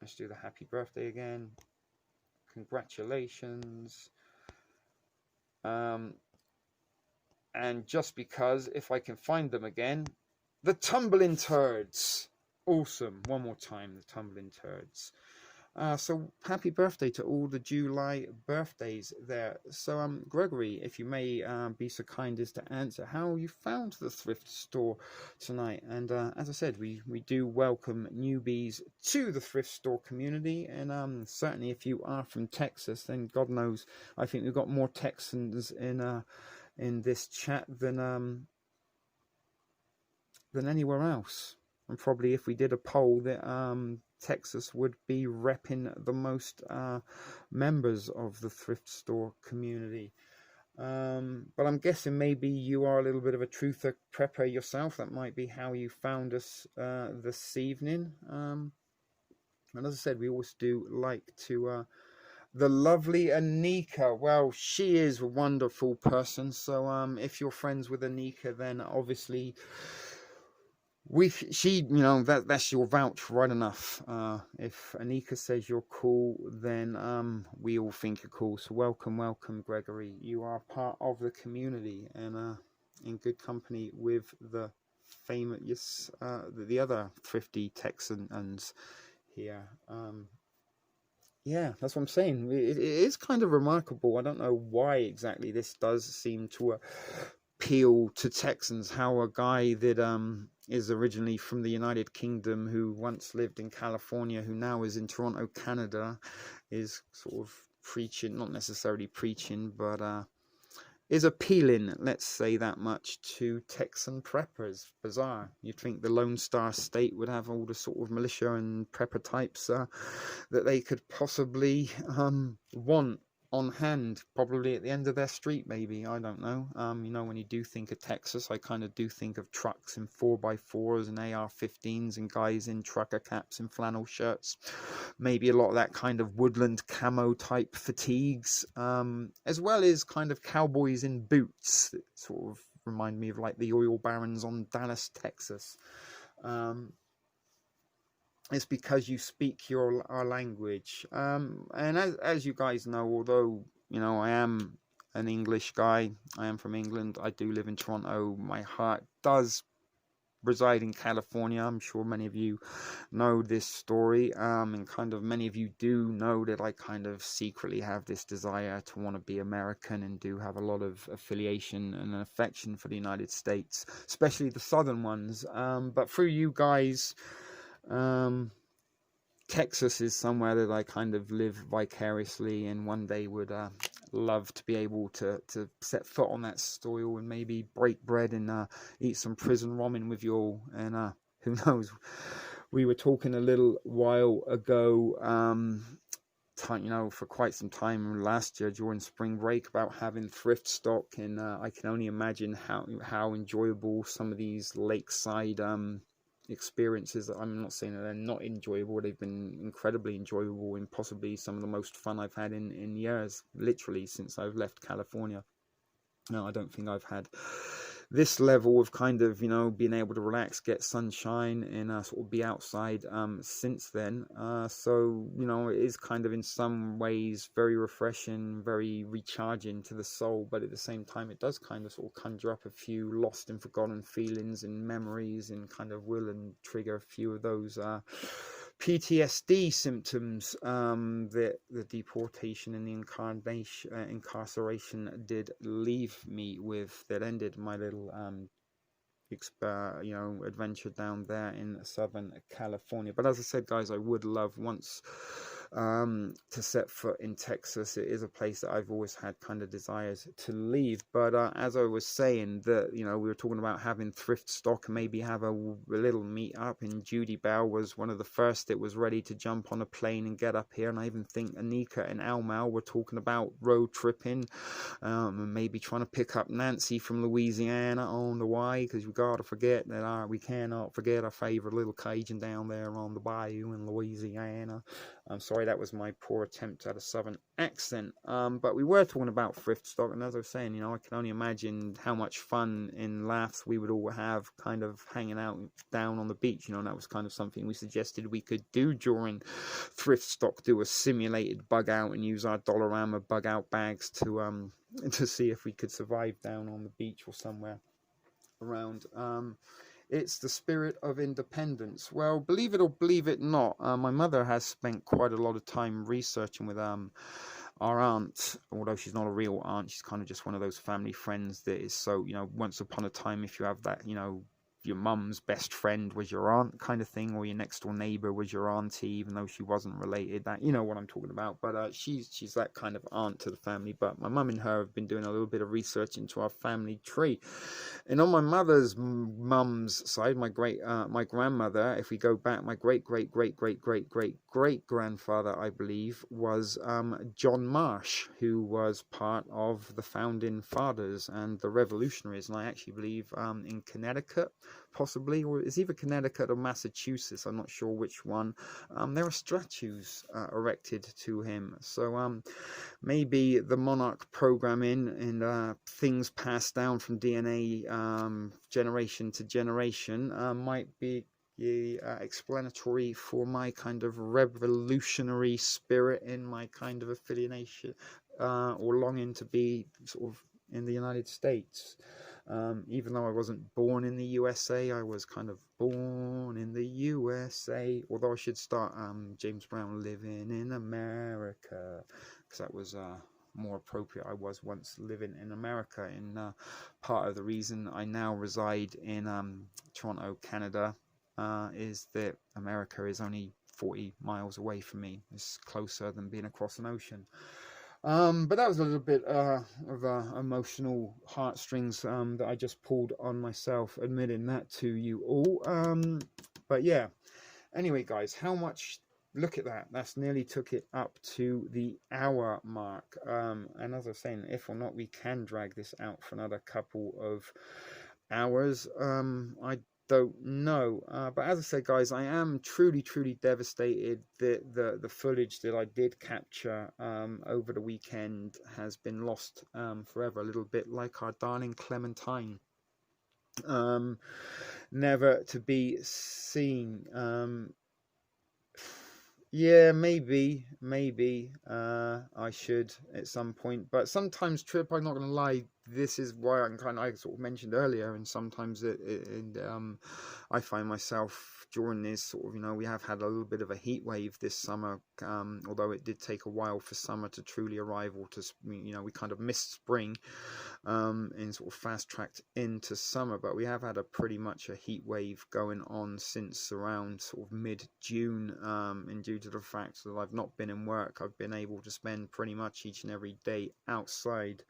Let's do the happy birthday again. Congratulations. And just because, if I can find them again, the tumbling turds. Awesome. One more time, the tumbling turds. So happy birthday to all the July birthdays there. So Gregory, if you may be so kind as to answer how you found the thrift store tonight. And as I said, we do welcome newbies to the thrift store community, and certainly if you are from Texas, then God knows, I think we've got more Texans in this chat than anywhere else. And probably if we did a poll, that Texas would be repping the most members of the thrift store community. But I'm guessing maybe you are a little bit of a truther prepper yourself. That might be how you found us this evening. And as I said, we always do like to... the lovely Anika, well, she is a wonderful person. So if you're friends with Anika, then obviously... that's your vouch right enough. If Anika says you're cool, then we all think you're cool. So welcome Gregory. You are part of the community, and in good company with the famous the other thrifty Texans here. Yeah, that's what I'm saying. It is kind of remarkable. I don't know why exactly this does seem to appeal to Texans, how a guy that is originally from the United Kingdom, who once lived in California, who now is in Toronto, Canada, is sort of preaching, not necessarily preaching, but is appealing, let's say that much, to Texan preppers. Bizarre. You'd think the Lone Star State would have all the sort of militia and prepper types that they could possibly want on hand, probably at the end of their street, maybe. I don't know. When you do think of Texas, I kind of do think of trucks and 4x4s and AR-15s and guys in trucker caps and flannel shirts. Maybe a lot of that kind of woodland camo type fatigues, as well as kind of cowboys in boots that sort of remind me of like the oil barons on Dallas, Texas. It's because you speak our language. And as you guys know, although, I am an English guy, I am from England, I do live in Toronto, my heart does reside in California. I'm sure many of you know this story, and kind of many of you do know that I kind of secretly have this desire to want to be American, and do have a lot of affiliation and affection for the United States, especially the southern ones. But through you guys... Texas is somewhere that I kind of live vicariously, and one day would love to be able to set foot on that soil and maybe break bread and eat some prison ramen with you all. And who knows, we were talking a little while ago, for quite some time last year during spring break, about having thrift stock, and I can only imagine how enjoyable some of these lakeside experiences. I'm not saying that they're not enjoyable, they've been incredibly enjoyable, and possibly some of the most fun I've had in years, literally since I've left California. No, I don't think I've had this level of kind of, being able to relax, get sunshine, and sort of be outside since then. So, it is kind of in some ways very refreshing, very recharging to the soul, but at the same time it does kind of sort of conjure up a few lost and forgotten feelings and memories, and kind of will and trigger a few of those PTSD symptoms that the deportation and the incarceration did leave me with, that ended my little adventure down there in Southern California. But as I said, guys, I would love once to set foot in Texas. It is a place that I've always had kind of desires to leave. But as I was saying, that we were talking about having thrift stock and maybe have a little meet up, and Judy Bell was one of the first that was ready to jump on a plane and get up here. And I even think Anika and Almal were talking about road tripping, and maybe trying to pick up Nancy from Louisiana on the way, because we got to forget that we cannot forget our favorite little Cajun down there on the bayou in Louisiana. I'm sorry, that was my poor attempt at a southern accent. But we were talking about thrift stock, and as I was saying, I can only imagine how much fun and laughs we would all have kind of hanging out down on the beach, and that was kind of something we suggested we could do during thrift stock, do a simulated bug out and use our Dollarama bug out bags to see if we could survive down on the beach or somewhere around. It's the spirit of independence. Well, believe it or believe it not, my mother has spent quite a lot of time researching with our aunt, although she's not a real aunt. She's kind of just one of those family friends that is so, once upon a time, if you have that, your mum's best friend was your aunt kind of thing, or your next door neighbor was your auntie, even though she wasn't related. That, what I'm talking about. But she's that kind of aunt to the family. But my mum and her have been doing a little bit of research into our family tree, and on my mother's mum's side, my grandmother, if we go back, my great grandfather, I believe, was John Marsh, who was part of the founding fathers and the revolutionaries, and I actually believe in Connecticut, possibly, or it's either Connecticut or Massachusetts, I'm not sure which one. There are statues erected to him, so maybe the monarch programming and things passed down from DNA generation to generation might be explanatory for my kind of revolutionary spirit in my kind of affiliation or longing to be sort of in the United States. Even though I wasn't born in the USA, I was kind of born in the USA. Although I should start James Brown, Living in America, because that was more appropriate. I was once living in America, and part of the reason I now reside in Toronto, Canada, is that America is only 40 miles away from me. It's closer than being across an ocean. But that was a little bit of emotional heartstrings that I just pulled on myself, admitting that to you all. But yeah, anyway, guys, how much? Look at that. That's nearly took it up to the hour mark. And as I was saying, if or not we can drag this out for another couple of hours, I don't know. But as I said, guys, I am truly devastated that the footage that I did capture over the weekend has been lost forever, a little bit like our darling Clementine, never to be seen. Yeah, maybe I should at some point, but sometimes, Trip, I'm not gonna lie, this is why I sort of mentioned earlier, and sometimes I find myself during this sort of, we have had a little bit of a heat wave this summer, although it did take a while for summer to truly arrive, or to, we kind of missed spring and sort of fast tracked into summer, but we have had a pretty much a heat wave going on since around sort of mid-June, and due to the fact that I've not been in work, I've been able to spend pretty much each and every day outside.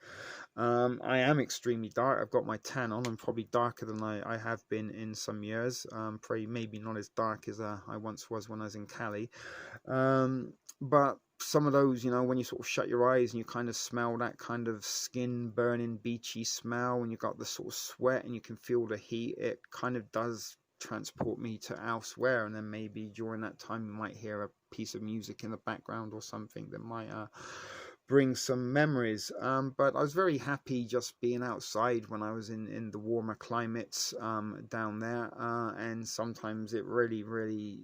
I am extremely dark. I've got my tan on. I'm probably darker than I have been in some years. Probably maybe not as dark as I once was when I was in Cali. But some of those, when you sort of shut your eyes and you kind of smell that kind of skin burning, beachy smell, and you got the sort of sweat and you can feel the heat, it kind of does transport me to elsewhere. And then maybe during that time you might hear a piece of music in the background or something that might bring some memories. But I was very happy just being outside when I was in the warmer climates down there, and sometimes it really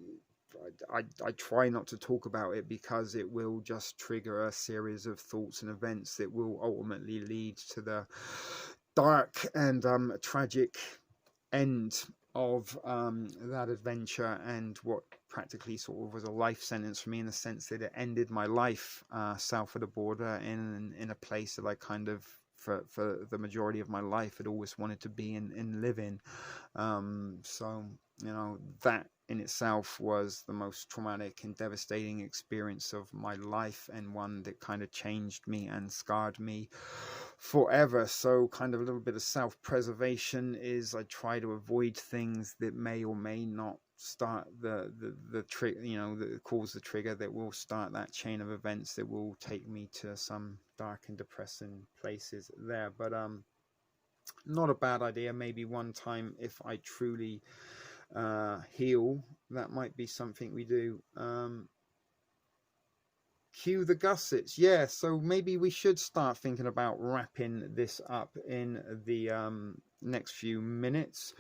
I try not to talk about it, because it will just trigger a series of thoughts and events that will ultimately lead to the dark and tragic end of that adventure, and what practically sort of was a life sentence for me, in the sense that it ended my life south of the border in a place that I kind of for the majority of my life had always wanted to be in living. So, you know, that in itself was the most traumatic and devastating experience of my life, and one that kind of changed me and scarred me forever. So kind of a little bit of self-preservation is I try to avoid things that may or may not start the trigger, you know, that cause the trigger that will start that chain of events that will take me to some dark and depressing places there. But not a bad idea. Maybe one time, if I truly heal, that might be something we do. Cue the gussets. Yeah, so maybe we should start thinking about wrapping this up in the next few minutes,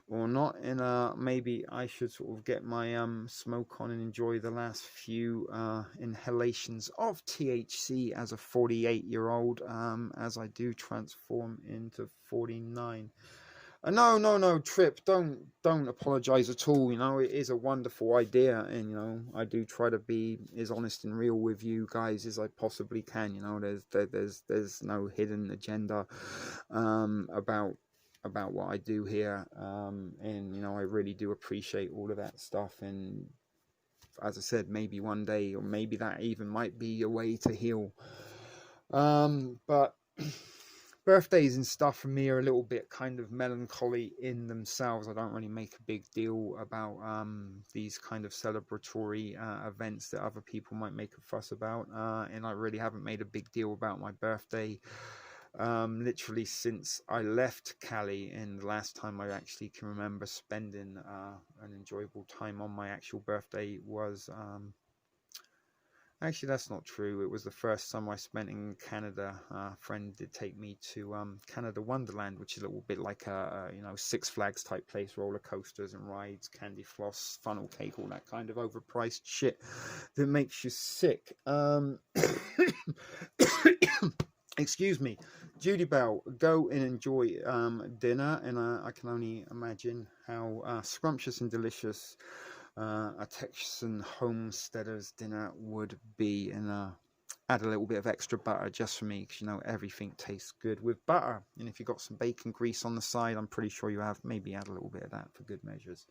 or not. And maybe I should sort of get my smoke on and enjoy the last few inhalations of THC as a 48-year-old, as I do transform into 49. No, Trip, don't apologize at all. You know, it is a wonderful idea, and you know, I do try to be as honest and real with you guys as I possibly can. You know, there's no hidden agenda about what I do here, and you know, I really do appreciate all of that stuff. And as I said, maybe one day, or maybe that even might be a way to heal. But birthdays and stuff for me are a little bit kind of melancholy in themselves. I don't really make a big deal about these kind of celebratory events that other people might make a fuss about, and I really haven't made a big deal about my birthday literally since I left Cali, and the last time I actually can remember spending an enjoyable time on my actual birthday was actually, that's not true. It was the first summer I spent in Canada. A friend did take me to Canada Wonderland, which is a little bit like a you know, Six Flags type place, roller coasters and rides, candy floss, funnel cake, all that kind of overpriced shit that makes you sick. Excuse me. Judy Bell, go and enjoy dinner, and I can only imagine how scrumptious and delicious a Texan homesteader's dinner would be. And add a little bit of extra butter just for me, because you know everything tastes good with butter. And if you've got some bacon grease on the side, I'm pretty sure you have, maybe add a little bit of that for good measures.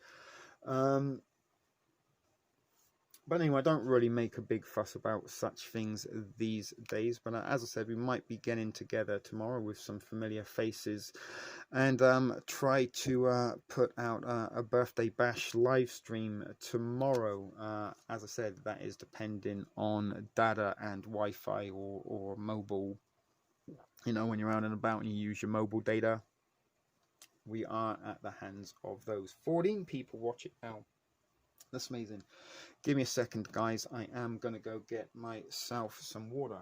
But anyway, I don't really make a big fuss about such things these days. But as I said, we might be getting together tomorrow with some familiar faces and try to put out a birthday bash live stream tomorrow. As I said, that is depending on data and Wi-Fi or mobile. You know, when you're out and about and you use your mobile data, we are at the hands of those. 14 people watch it now. That's amazing. Give me a second, guys. I am going to go get myself some water.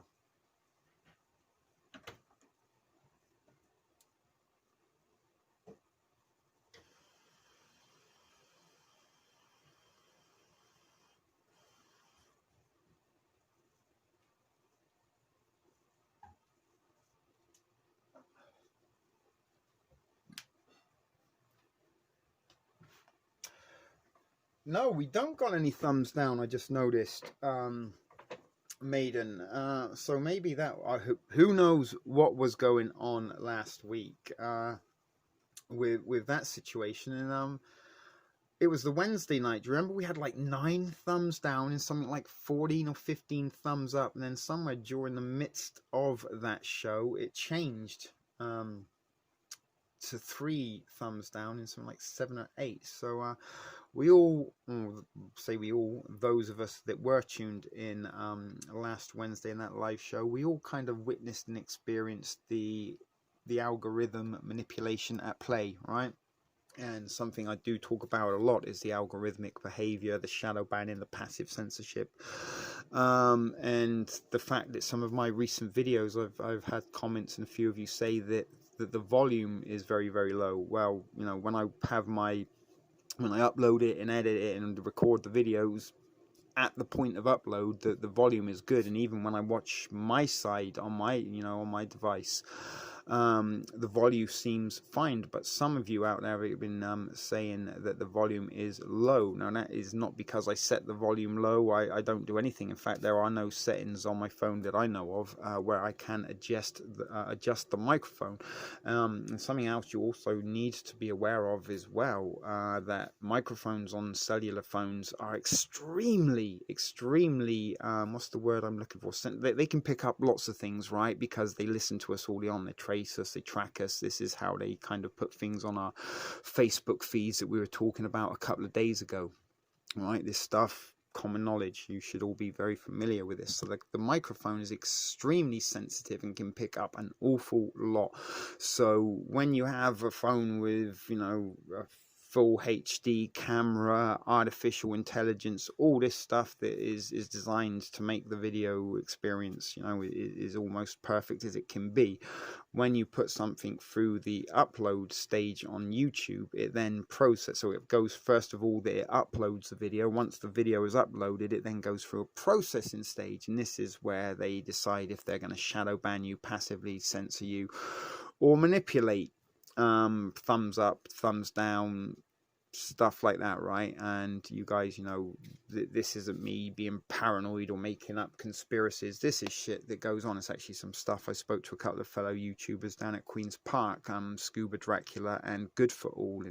No, we don't got any thumbs down, I just noticed, Maiden. So maybe that, who knows what was going on last week with that situation. And it was the Wednesday night. Do you remember we had like 9 thumbs down and something like 14 or 15 thumbs up, and then somewhere during the midst of that show it changed to 3 thumbs down and something like 7 or 8. So we all, those of us that were tuned in last Wednesday in that live show, we all kind of witnessed and experienced the algorithm manipulation at play, right? And something I do talk about a lot is the algorithmic behavior, the shadow banning, the passive censorship, and the fact that some of my recent videos, I've had comments, and a few of you say that the volume is very, very low. Well, you know, when I upload it and edit it and record the videos, at the point of upload, the volume is good. And even when I watch my side on my, on my device, the volume seems fine, but some of you out there have been saying that the volume is low. Now that is not because I set the volume low. I don't do anything. In fact, there are no settings on my phone that I know of where I can adjust the microphone. And something else you also need to be aware of as well, that microphones on cellular phones are extremely what's the word I'm looking for, they can pick up lots of things, right? Because they listen to us all the on, they trace us, they track us. This is how they kind of put things on our Facebook feeds that we were talking about a couple of days ago, right? This stuff, common knowledge, you should all be very familiar with this. So the microphone is extremely sensitive and can pick up an awful lot. So when you have a phone with, you know, a full HD camera, artificial intelligence, all this stuff that is designed to make the video experience, you know, is almost perfect as it can be. When you put something through the upload stage on YouTube, it then processes. So it goes, first of all, that it uploads the video. Once the video is uploaded, it then goes through a processing stage, and this is where they decide if they're going to shadow ban you, passively censor you, or manipulate. Thumbs up, thumbs down, stuff like that, right? And you guys, you know, this isn't me being paranoid or making up conspiracies. This is shit that goes on. It's actually some stuff. I spoke to a couple of fellow YouTubers down at Queen's Park, Scuba Dracula and Good for All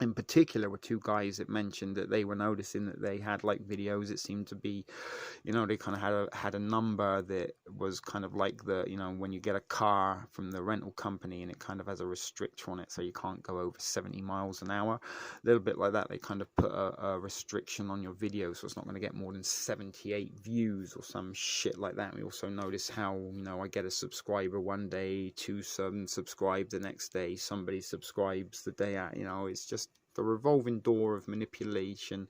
in particular were two guys that mentioned that they were noticing that they had like videos. It seemed to be, you know, they kind of had a number that was kind of like the, you know, when you get a car from the rental company and it kind of has a restrictor on it, so you can't go over 70 miles an hour. A little bit like that. They kind of put a restriction on your video, so it's not going to get more than 78 views or some shit like that. We also notice how, you know, I get a subscriber one day, two subscribe the next day, somebody subscribes the day out. You know, it's just the revolving door of manipulation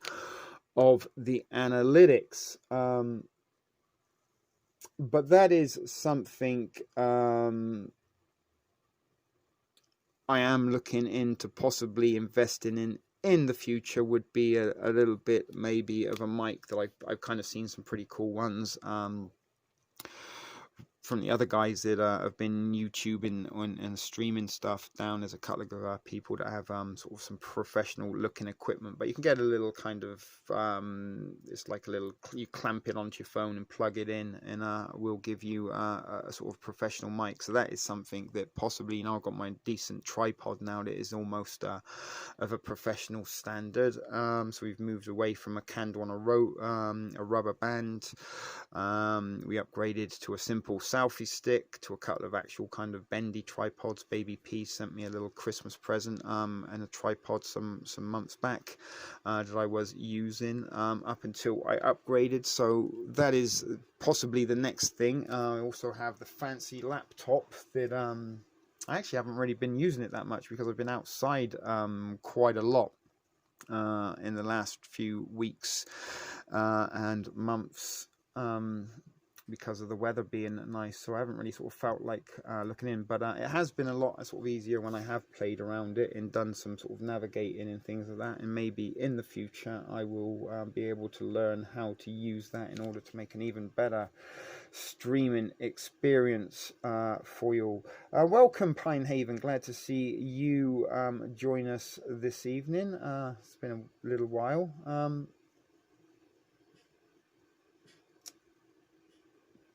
of the analytics. But that is something I am looking into possibly investing in the future. Would be a little bit maybe of a mic that I've kind of seen some pretty cool ones from the other guys that have been YouTubing and streaming stuff down. There's a couple of people that have sort of some professional looking equipment, but you can get a little kind of it's like a little, you clamp it onto your phone and plug it in, and we'll give you a sort of professional mic. So that is something that possibly, you know, I've got my decent tripod now that is almost of a professional standard. So we've moved away from a candle on a rubber band. We upgraded to a simple selfie stick, to a couple of actual kind of bendy tripods. Baby P sent me a little Christmas present and a tripod some months back that I was using up until I upgraded. So that is possibly the next thing. I also have the fancy laptop that I actually haven't really been using it that much because I've been outside quite a lot in the last few weeks and months, because of the weather being nice. So I haven't really sort of felt like looking in, but it has been a lot sort of easier when I have played around it and done some sort of navigating and things like that. And maybe in the future I will be able to learn how to use that in order to make an even better streaming experience for you all. Welcome, Pinehaven, glad to see you join us this evening. It's been a little while.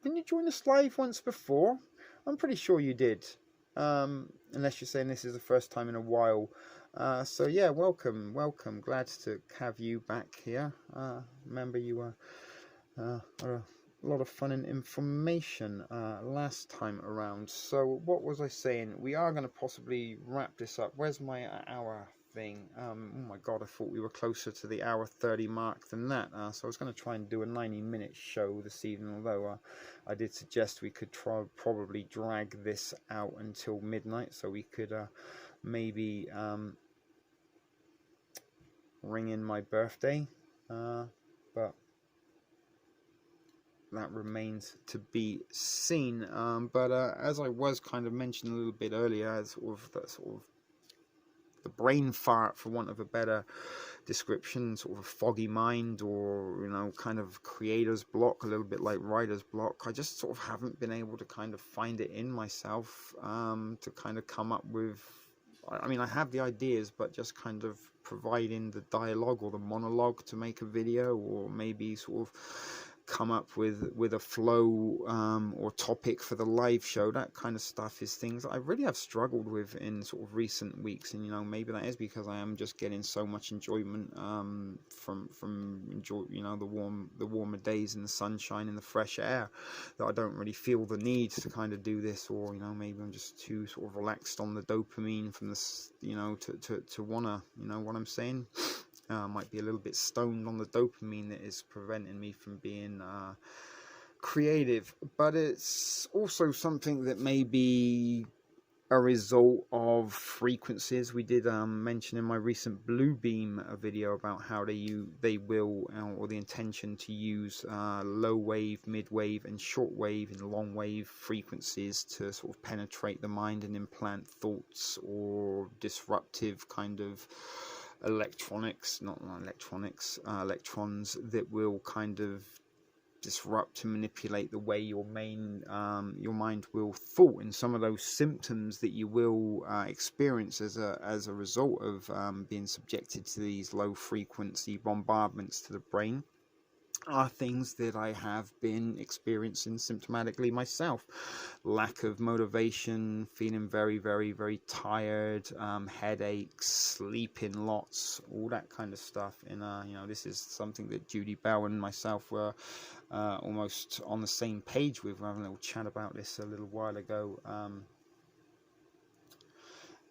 Didn't you join us live once before? I'm pretty sure you did, unless you're saying this is the first time in a while. So yeah, welcome. Glad to have you back here. Remember you were a lot of fun and information last time around. So what was I saying? We are going to possibly wrap this up. Where's my hour thing? Oh my god, I thought we were closer to the hour 30 mark than that. So I was going to try and do a 90-minute show this evening, although I did suggest we could probably drag this out until midnight, so we could maybe ring in my birthday, but that remains to be seen. But as I was kind of mentioning a little bit earlier, sort of the brain fart, for want of a better description, sort of a foggy mind, or, you know, kind of creator's block, a little bit like writer's block. I just sort of haven't been able to kind of find it in myself to kind of come up with, I mean, I have the ideas, but just kind of providing the dialogue or the monologue to make a video, or maybe sort of come up with a flow or topic for the live show. That kind of stuff is things that I really have struggled with in sort of recent weeks, and, you know, maybe that is because I am just getting so much enjoyment from you know, the warmer days and the sunshine and the fresh air, that I don't really feel the need to kind of do this. Or, you know, maybe I'm just too sort of relaxed on the dopamine from this, you know, to wanna, you know what I'm saying. Might be a little bit stoned on the dopamine that is preventing me from being creative. But it's also something that may be a result of frequencies. We did mention in my recent Bluebeam video about how they will, or the intention to use low wave, mid wave and short wave and long wave frequencies to sort of penetrate the mind and implant thoughts or disruptive kind of electrons that will kind of disrupt and manipulate the way your mind will thought, and some of those symptoms that you will experience as a result of being subjected to these low frequency bombardments to the brain are things that I have been experiencing symptomatically myself. Lack of motivation, feeling very, very, very tired, headaches, sleeping lots, all that kind of stuff. And you know, this is something that Judy Bell and myself were almost on the same page with. We were having a little chat about this a little while ago.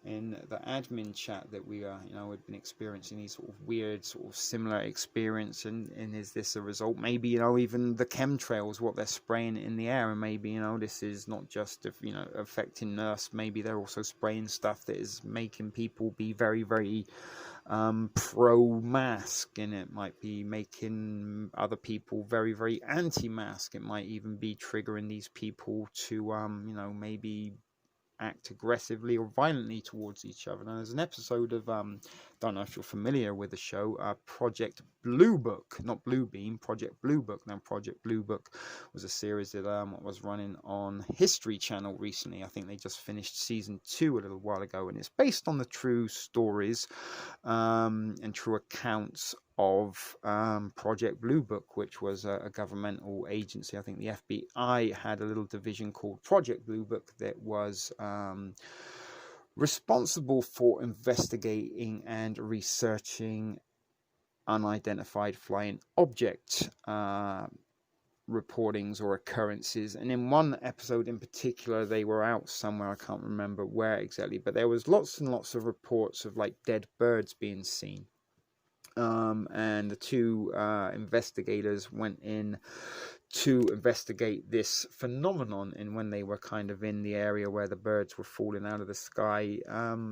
In the admin chat, that we you know, had been experiencing these sort of weird, sort of similar experience, and is this a result? Maybe, you know, even the chemtrails, what they're spraying in the air, and maybe, you know, this is not just, you know, affecting Nurse. Maybe they're also spraying stuff that is making people be very, very pro-mask, and it might be making other people very, very anti-mask. It might even be triggering these people to you know, maybe act aggressively or violently towards each other. Now, there's an episode of don't know if you're familiar with the show, Project Blue Book, not Bluebeam, Project Blue Book. Now, Project Blue Book was a series that was running on History Channel recently. I think they just finished season 2 a little while ago, and it's based on the true stories and true accounts of Project Blue Book, which was a governmental agency. I think the FBI had a little division called Project Blue Book that was responsible for investigating and researching unidentified flying object reportings or occurrences. And in one episode in particular, they were out somewhere, I can't remember where exactly, but there was lots and lots of reports of like dead birds being seen. And the two investigators went in to investigate this phenomenon, and when they were kind of in the area where the birds were falling out of the sky,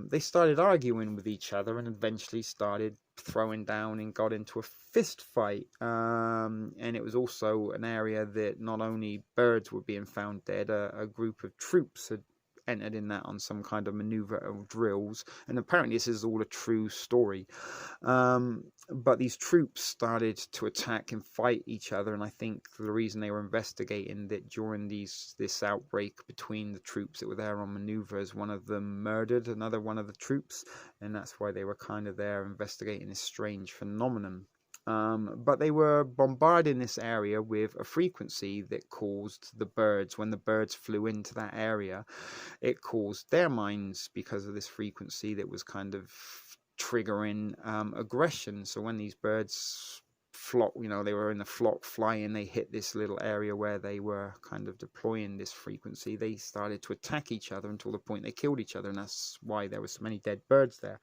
they started arguing with each other and eventually started throwing down and got into a fist fight. And it was also an area that not only birds were being found dead, a group of troops had entered in that on some kind of maneuver or drills, and apparently this is all a true story. But these troops started to attack and fight each other, and I think the reason they were investigating that during this outbreak between the troops that were there on maneuvers, one of them murdered another one of the troops, and that's why they were kind of there investigating this strange phenomenon. But they were bombarding this area with a frequency that caused the birds, when the birds flew into that area, it caused their minds, because of this frequency that was kind of triggering aggression. So when these birds flock, you know, they were in a flock flying, they hit this little area where they were kind of deploying this frequency, they started to attack each other until the point they killed each other, and that's why there were so many dead birds there.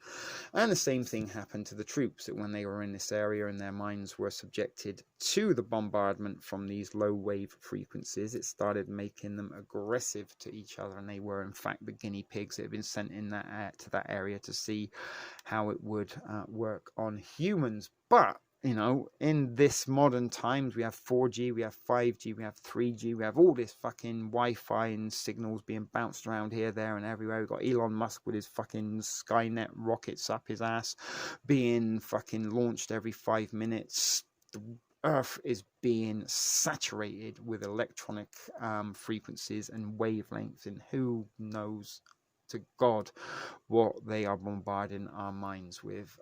And the same thing happened to the troops, that when they were in this area and their minds were subjected to the bombardment from these low wave frequencies, it started making them aggressive to each other, and they were in fact the guinea pigs that had been sent in to that area to see how it would work on humans. But you know, in this modern times, we have 4G, we have 5G, we have 3G, we have all this fucking Wi-Fi and signals being bounced around here, there, and everywhere. We've got Elon Musk with his fucking Skynet rockets up his ass, being fucking launched every 5 minutes. The Earth is being saturated with electronic frequencies and wavelengths, and who knows to God what they are bombarding our minds with.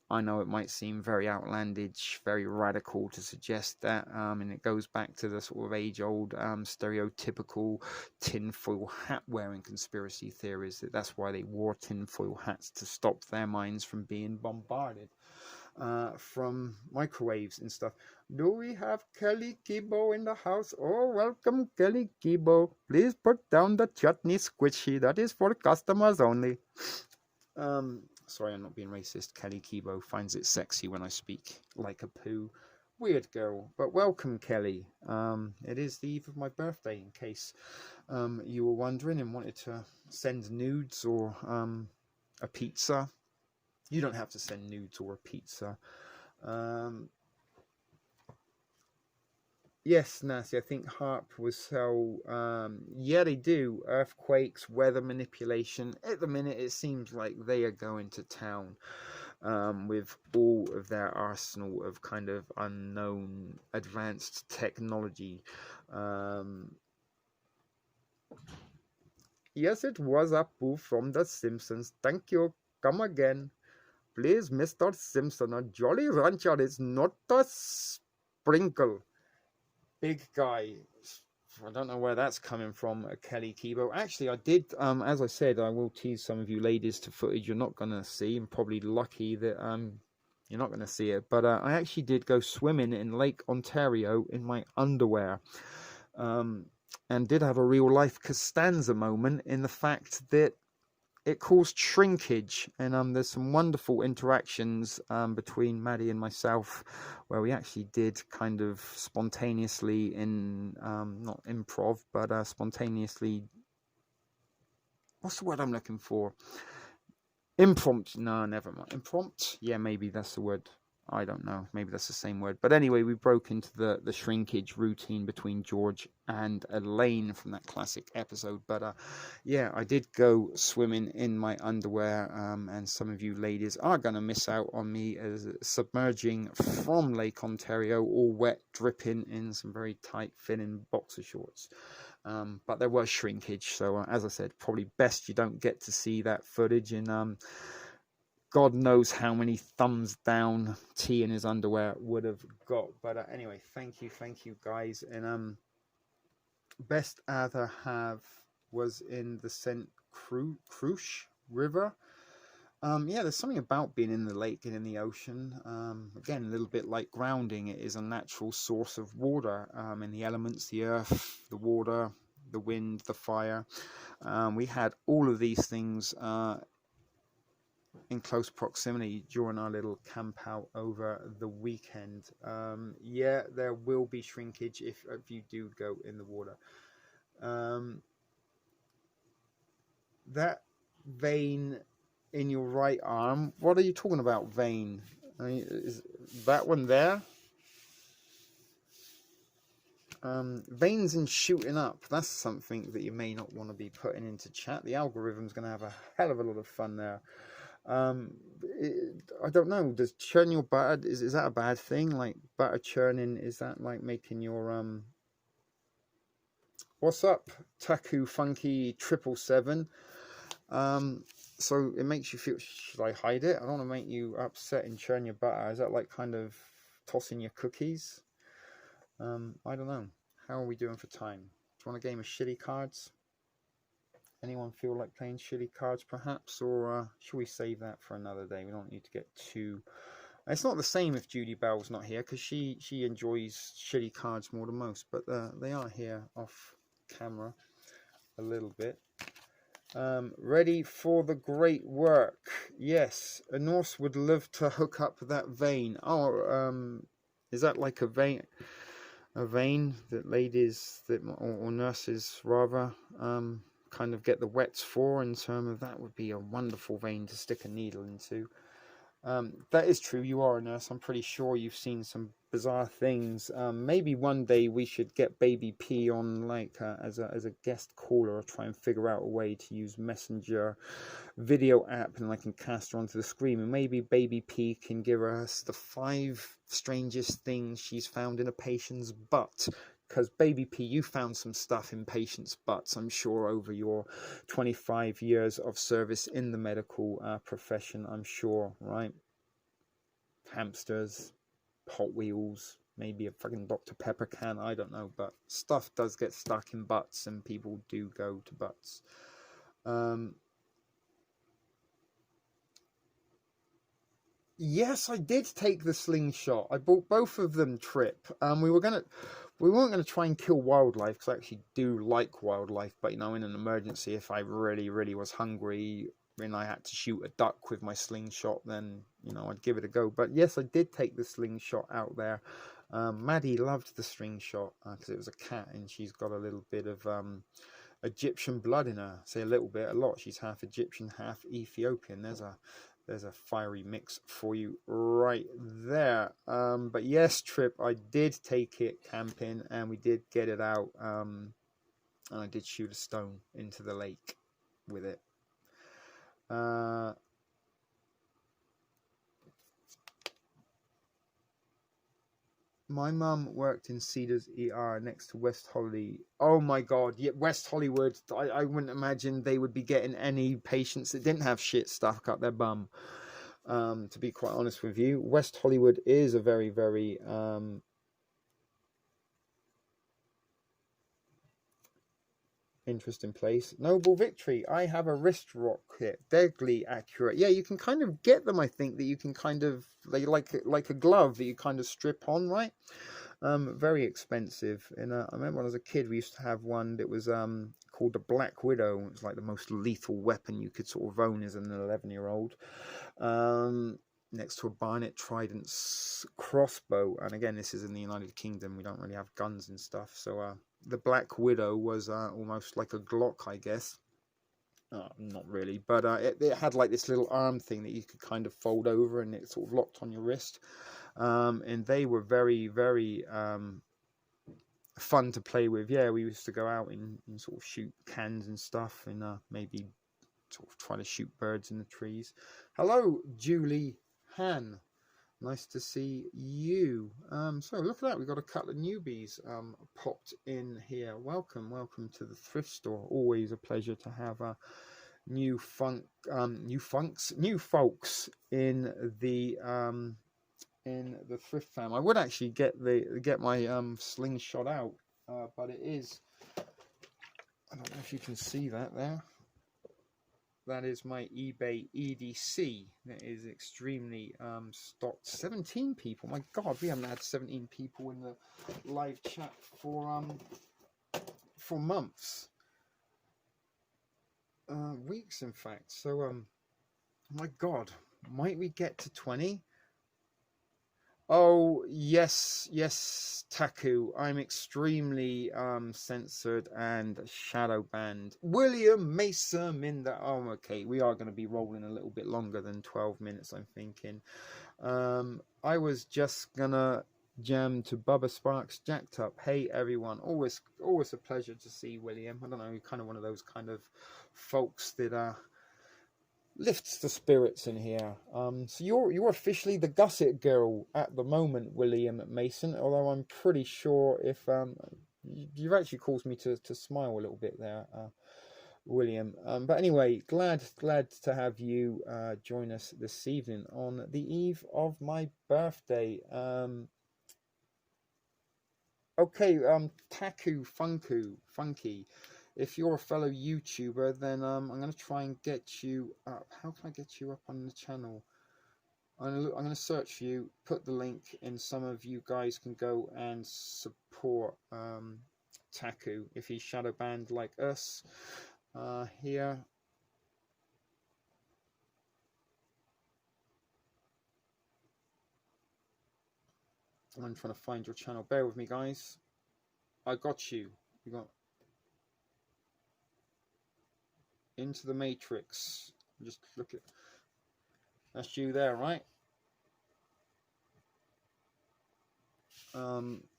I know it might seem very outlandish, very radical to suggest that, and it goes back to the sort of age-old stereotypical tinfoil hat-wearing conspiracy theories, that's why they wore tinfoil hats, to stop their minds from being bombarded from microwaves and stuff. Do we have Kelly Kibo in the house? Oh, welcome, Kelly Kibo. Please put down the chutney squishy. That is for customers only. Sorry, I'm not being racist. Kelly Kibo finds it sexy when I speak like a poo. Weird girl, but welcome, Kelly. It is the eve of my birthday, in case you were wondering and wanted to send nudes or a pizza. You don't have to send nudes or a pizza. Yes, Nancy, I think HARP was so... yeah, they do. Earthquakes, weather manipulation. At the minute, it seems like they are going to town with all of their arsenal of kind of unknown advanced technology. Yes, it was Apu from The Simpsons. Thank you. Come again. Please, Mr. Simpson, a Jolly Rancher is not a sprinkle. Big guy. I don't know where that's coming from, Kelly Kibo. Actually, I did, as I said, I will tease some of you ladies to footage you're not going to see. I'm probably lucky that you're not going to see it. But I actually did go swimming in Lake Ontario in my underwear. And did have a real-life Costanza moment in the fact that it caused shrinkage, and there's some wonderful interactions between Maddie and myself where we actually did kind of spontaneously not improv, but spontaneously, what's the word I'm looking for? Impromptu, no, never mind. Impromptu? Yeah, maybe that's the word. I don't know. Maybe that's the same word. But anyway, we broke into the shrinkage routine between George and Elaine from that classic episode. But yeah, I did go swimming in my underwear. And some of you ladies are going to miss out on me as submerging from Lake Ontario, all wet, dripping in some very tight fitting boxer shorts. But there was shrinkage. So as I said, probably best you don't get to see that footage. And God knows how many thumbs down T in his underwear would have got. But anyway, thank you guys. And best other have was in the St. Cruche River. Yeah, there's something about being in the lake and in the ocean. Again, a little bit like grounding. It is a natural source of water, and the elements, the earth, the water, the wind, the fire. We had all of these things in close proximity during our little camp out over the weekend. Yeah, there will be shrinkage if you do go in the water. That vein in your right arm, what are you talking about, vein? I mean, is that one there? Veins and shooting up, that's something that you may not want to be putting into chat. The algorithm's going to have a hell of a lot of fun there. I don't know, does churn your butter, is that a bad thing? Like butter churning, is that like making your what's up, Taku Funky 777? So it makes you feel, should I hide it? I don't want to make you upset and churn your butter. Is that like kind of tossing your cookies? I don't know. How are we doing for time? Do you want a game of shitty cards? Anyone feel like playing shitty cards perhaps? Or should we save that for another day? We don't need to get too... It's not the same if Judy Bell's not here, because she enjoys shitty cards more than most. But they are here off camera a little bit. Ready for the great work. Yes, a Norse would love to hook up that vein. Oh, is that like a vein that ladies that or nurses rather kind of get the wets for, in terms of that would be a wonderful vein to stick a needle into. That is true. You are a nurse. I'm pretty sure you've seen some bizarre things. Maybe one day we should get Baby P on, like, as a guest caller, or try and figure out a way to use Messenger video app, and I can cast her onto the screen. And maybe Baby P can give us the 5 strangest things she's found in a patient's butt. Because Baby P, you found some stuff in patients' butts, I'm sure, over your 25 years of service in the medical profession, I'm sure, right? Hamsters, Hot Wheels, maybe a fucking Dr. Pepper can, I don't know, but stuff does get stuck in butts, and people do go to butts. Yes, I did take the slingshot. I bought both of them, Trip. We weren't gonna try and kill wildlife, because I actually do like wildlife. But you know, in an emergency, if I really, really was hungry and I had to shoot a duck with my slingshot, then you know I'd give it a go. But yes, I did take the slingshot out there. Maddie loved the slingshot because it was a cat, and she's got a little bit of Egyptian blood in her. Say a little bit, a lot. She's half Egyptian, half Ethiopian. There's a fiery mix for you right there. But yes, Trip, I did take it camping, and we did get it out. And I did shoot a stone into the lake with it. My mum worked in Cedars ER next to West Hollywood. Oh my God, yeah, West Hollywood. I wouldn't imagine they would be getting any patients that didn't have shit stuck up their bum. To be quite honest with you, West Hollywood is a very, very interesting place. Noble Victory. I have a wrist rocket, deadly accurate. Yeah, you can kind of get them. I think that you can kind of like a glove that you kind of strip on, right? Very expensive. And I remember when I was a kid, we used to have one that was called the Black Widow. It was like the most lethal weapon you could sort of own as an 11-year-old. Next to a Barnett Trident crossbow. And again, this is in the United Kingdom. We don't really have guns and stuff. So the Black Widow was almost like a Glock, I guess. Not really, but it had like this little arm thing that you could kind of fold over, and it sort of locked on your wrist. And they were very, very fun to play with. Yeah, we used to go out and sort of shoot cans and stuff, and maybe sort of try to shoot birds in the trees. Hello, Julie Han. Nice to see you. So look at that. We've got a couple of newbies popped in here. Welcome to the thrift store. Always a pleasure to have new folks in the thrift fam. I would actually get my slingshot out, but it is. I don't know if you can see that there. That is my eBay EDC. That is extremely stocked. 17 people. My God, we haven't had 17 people in the live chat for months, weeks, in fact. So, my God, might we get to 20? Oh, yes, Taku. I'm extremely censored and shadow banned. William Mason in the... Oh, okay. We are going to be rolling a little bit longer than 12 minutes, I'm thinking. I was just going to jam to Bubba Sparks Jacked Up. Hey, everyone. Always a pleasure to see William. I don't know, kind of one of those kind of folks that... lifts the spirits in here. So you're officially the Gusset girl at the moment, William Mason. Although I'm pretty sure if you've actually caused me to smile a little bit there, William. But anyway, glad to have you join us this evening on the eve of my birthday. Okay, Taku Funky. If you're a fellow YouTuber, then I'm going to try and get you up. How can I get you up on the channel? I'm going to search for you, put the link, and some of you guys can go and support Taku if he's shadow banned like us here. I'm trying to find your channel. Bear with me, guys. I got you. You got Into the Matrix. Just look at That's you there, right?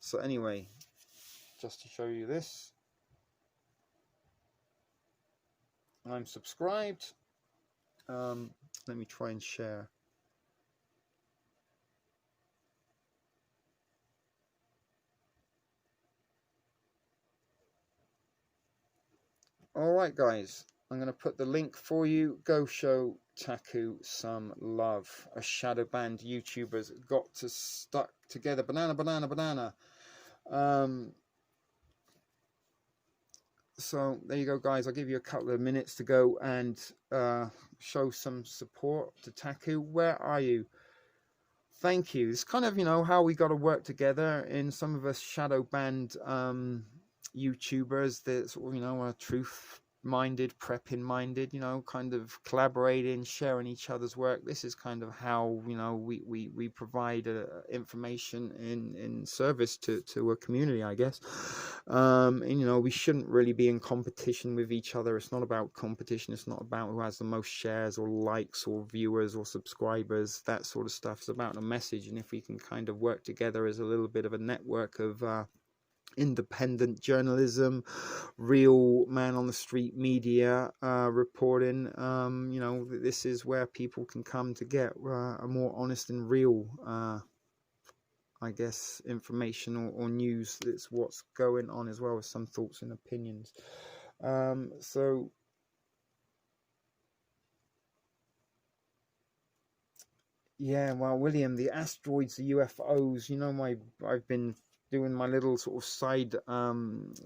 So anyway, just to show you this, I'm subscribed. Let me try and share. All right, guys, I'm going to put the link for you. Go show Taku some love. A shadow band YouTubers got to stuck together. Banana, banana, banana. So there you go, guys. I'll give you a couple of minutes to go and show some support to Taku. Where are you? Thank you. It's kind of, you know, how we got to work together. In some of us shadow band YouTubers that sort of, you know, are truth minded, prepping minded, you know, kind of collaborating, sharing each other's work. This is kind of how, you know, we provide information in service to a community, I guess. And you know, we shouldn't really be in competition with each other. It's not about competition. It's not about who has the most shares or likes or viewers or subscribers, that sort of stuff. It's about a message, and if we can kind of work together as a little bit of a network of independent journalism, real man on the street media reporting, you know, this is where people can come to get a more honest and real I guess information or news. That's what's going on, as well as some thoughts and opinions. So yeah, well, William, the asteroids, the UFOs, you know, I've been doing my little sort of side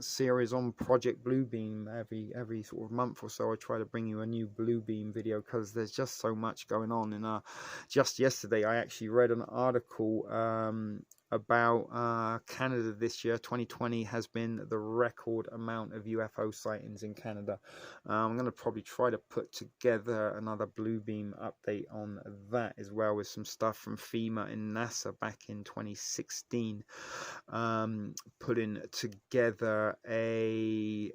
series on Project Bluebeam every sort of month or so. I try to bring you a new Bluebeam video because there's just so much going on. And just yesterday I actually read an article about Canada this year. 2020 has been the record amount of UFO sightings in Canada. I'm going to probably try to put together another Bluebeam update on that, as well as some stuff from FEMA and NASA back in 2016, putting together a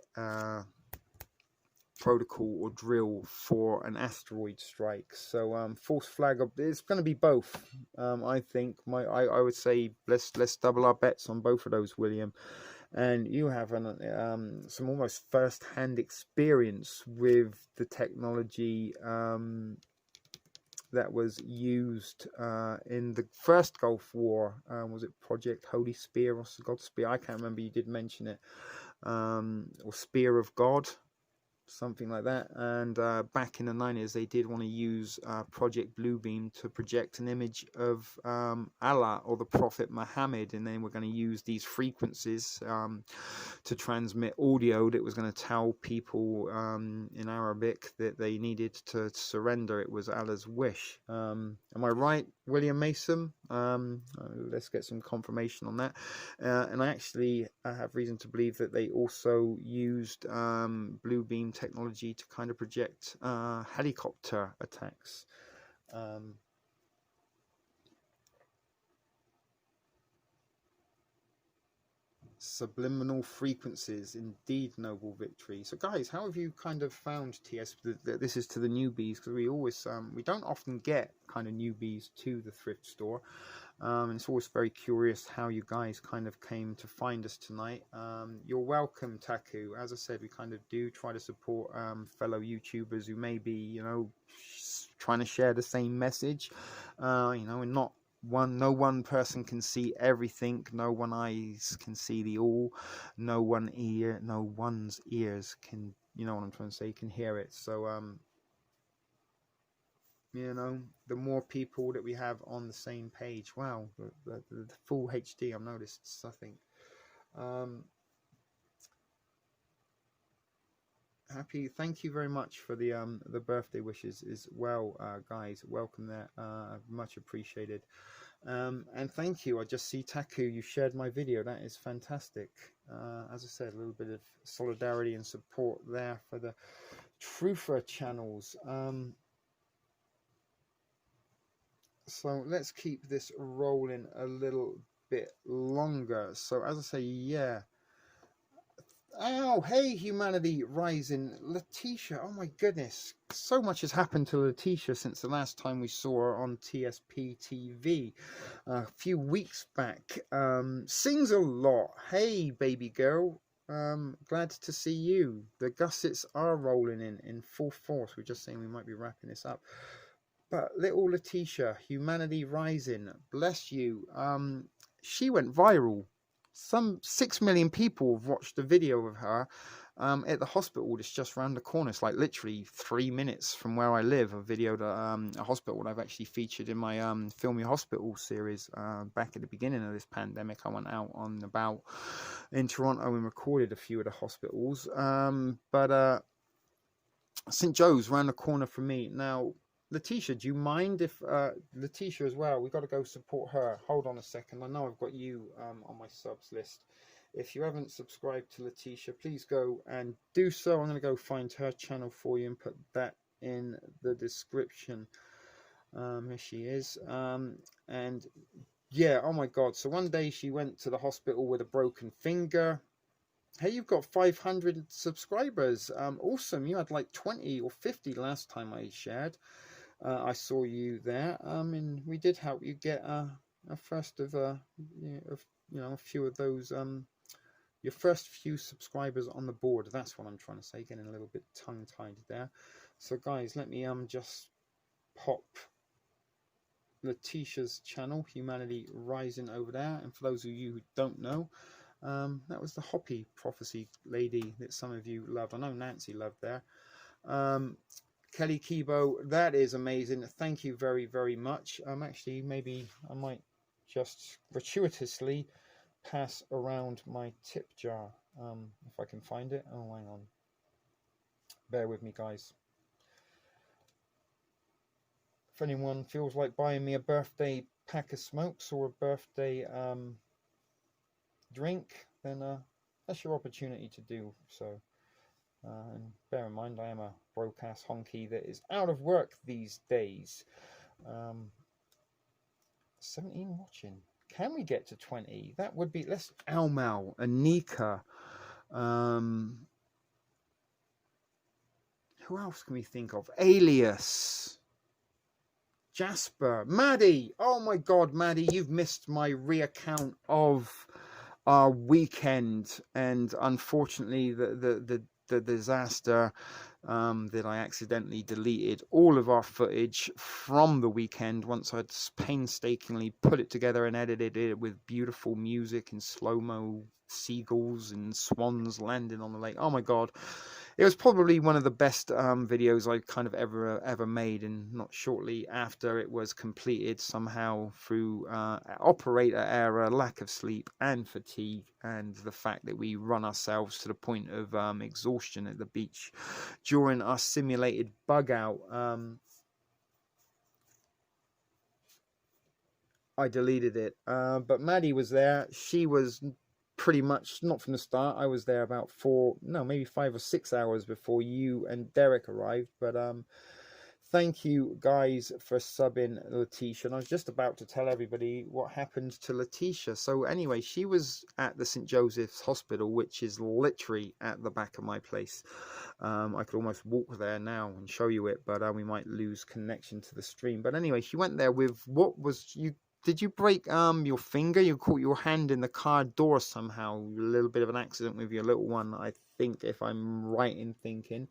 protocol or drill for an asteroid strike. So false flag, it's going to be both. I think I would say let's double our bets on both of those, William. And you have some almost first-hand experience with the technology that was used in the first Gulf War. Was it Project Holy Spear or God Spear? I can't remember. You did mention it. Or Spear of God, something like that. And back in the 90s, they did want to use Project Bluebeam to project an image of Allah or the Prophet Muhammad, and then we're going to use these frequencies to transmit audio that was going to tell people in Arabic that they needed to surrender. It was Allah's wish. Am I right, William Mason? Let's get some confirmation on that. And I actually have reason to believe that they also used Bluebeam technology to kind of project helicopter attacks. Subliminal frequencies, indeed, noble victory. So guys, how have you kind of found TSP? This is to the newbies, because we always we don't often get kind of newbies to the thrift store. And it's always very curious how you guys kind of came to find us tonight. You're welcome, Taku. As I said, we kind of do try to support fellow YouTubers who may be, you know, trying to share the same message, you know, and no one person can see everything. No one eyes can see the all. No one's ears can, you know what I'm trying to say, can hear it. So you know, the more people that we have on the same page, wow, the full HD, I've noticed, I think. Happy, thank you very much for the birthday wishes as well, guys. Welcome there, much appreciated. And thank you. I just see Taku, you shared my video. That is fantastic. As I said, a little bit of solidarity and support there for the Truther channels. So let's keep this rolling a little bit longer. So as I say, yeah, Ow, hey, humanity rising. Letitia, oh my goodness. So much has happened to Letitia since the last time we saw her on TSP TV a few weeks back. Sings a lot. Hey, baby girl. Glad to see you. The gussets are rolling in full force. We're just saying we might be wrapping this up. But little Letitia, humanity rising. Bless you. She went viral. Some 6 million people have watched a video of her at the hospital that's just around the corner. It's like literally 3 minutes from where I live. A video that a hospital that I've actually featured in my Film Your Hospital series back at the beginning of this pandemic. I went out on about in Toronto and recorded a few of the hospitals. But St. Joe's around the corner from me now. Letitia, do you mind if Letitia as well? We got to go support her. Hold on a second. I know I've got you on my subs list. If you haven't subscribed to Letitia, please go and do so. I'm going to go find her channel for you and put that in the description. Here she is. And yeah, oh my God. So one day she went to the hospital with a broken finger. Hey, you've got 500 subscribers. Awesome. You had like 20 or 50 last time I shared. I saw you there, and we did help you get a first of a few of those your first few subscribers on the board. That's what I'm trying to say. Getting a little bit tongue-tied there. So guys, let me just pop Letitia's channel, Humanity Rising, over there. And for those of you who don't know, that was the Hoppy Prophecy lady that some of you loved. I know Nancy loved there. Kelly Kibo, that is amazing. Thank you very, very much. Actually, maybe I might just gratuitously pass around my tip jar if I can find it. Oh, hang on. Bear with me, guys. If anyone feels like buying me a birthday pack of smokes or a birthday drink, then that's your opportunity to do so. And bear in mind, I am a broke-ass honky that is out of work these days. 17 watching. Can we get to 20? That would be... Let's... Almal, Anika. Who else can we think of? Alias. Jasper. Maddie. Oh my God, Maddie, you've missed my reaccount of our weekend. And unfortunately, the disaster that I accidentally deleted all of our footage from the weekend once I'd painstakingly put it together and edited it with beautiful music and slow-mo seagulls and swans landing on the lake. Oh my God, it was probably one of the best videos I kind of ever made, and not shortly after it was completed, somehow through operator error, lack of sleep and fatigue, and the fact that we run ourselves to the point of exhaustion at the beach during our simulated bug out, I deleted it. But Maddie was there. She was pretty much not from the start. I was there about maybe 5 or 6 hours before you and Derek arrived. But thank you guys for subbing Letitia. And I was just about to tell everybody what happened to Letitia. So anyway, she was at the St. Joseph's Hospital, which is literally at the back of my place. I could almost walk there now and show you it, but we might lose connection to the stream. But anyway, she went there with what was you. Did you break your finger? You caught your hand in the car door somehow. A little bit of an accident with your little one, I think, if I'm right in thinking.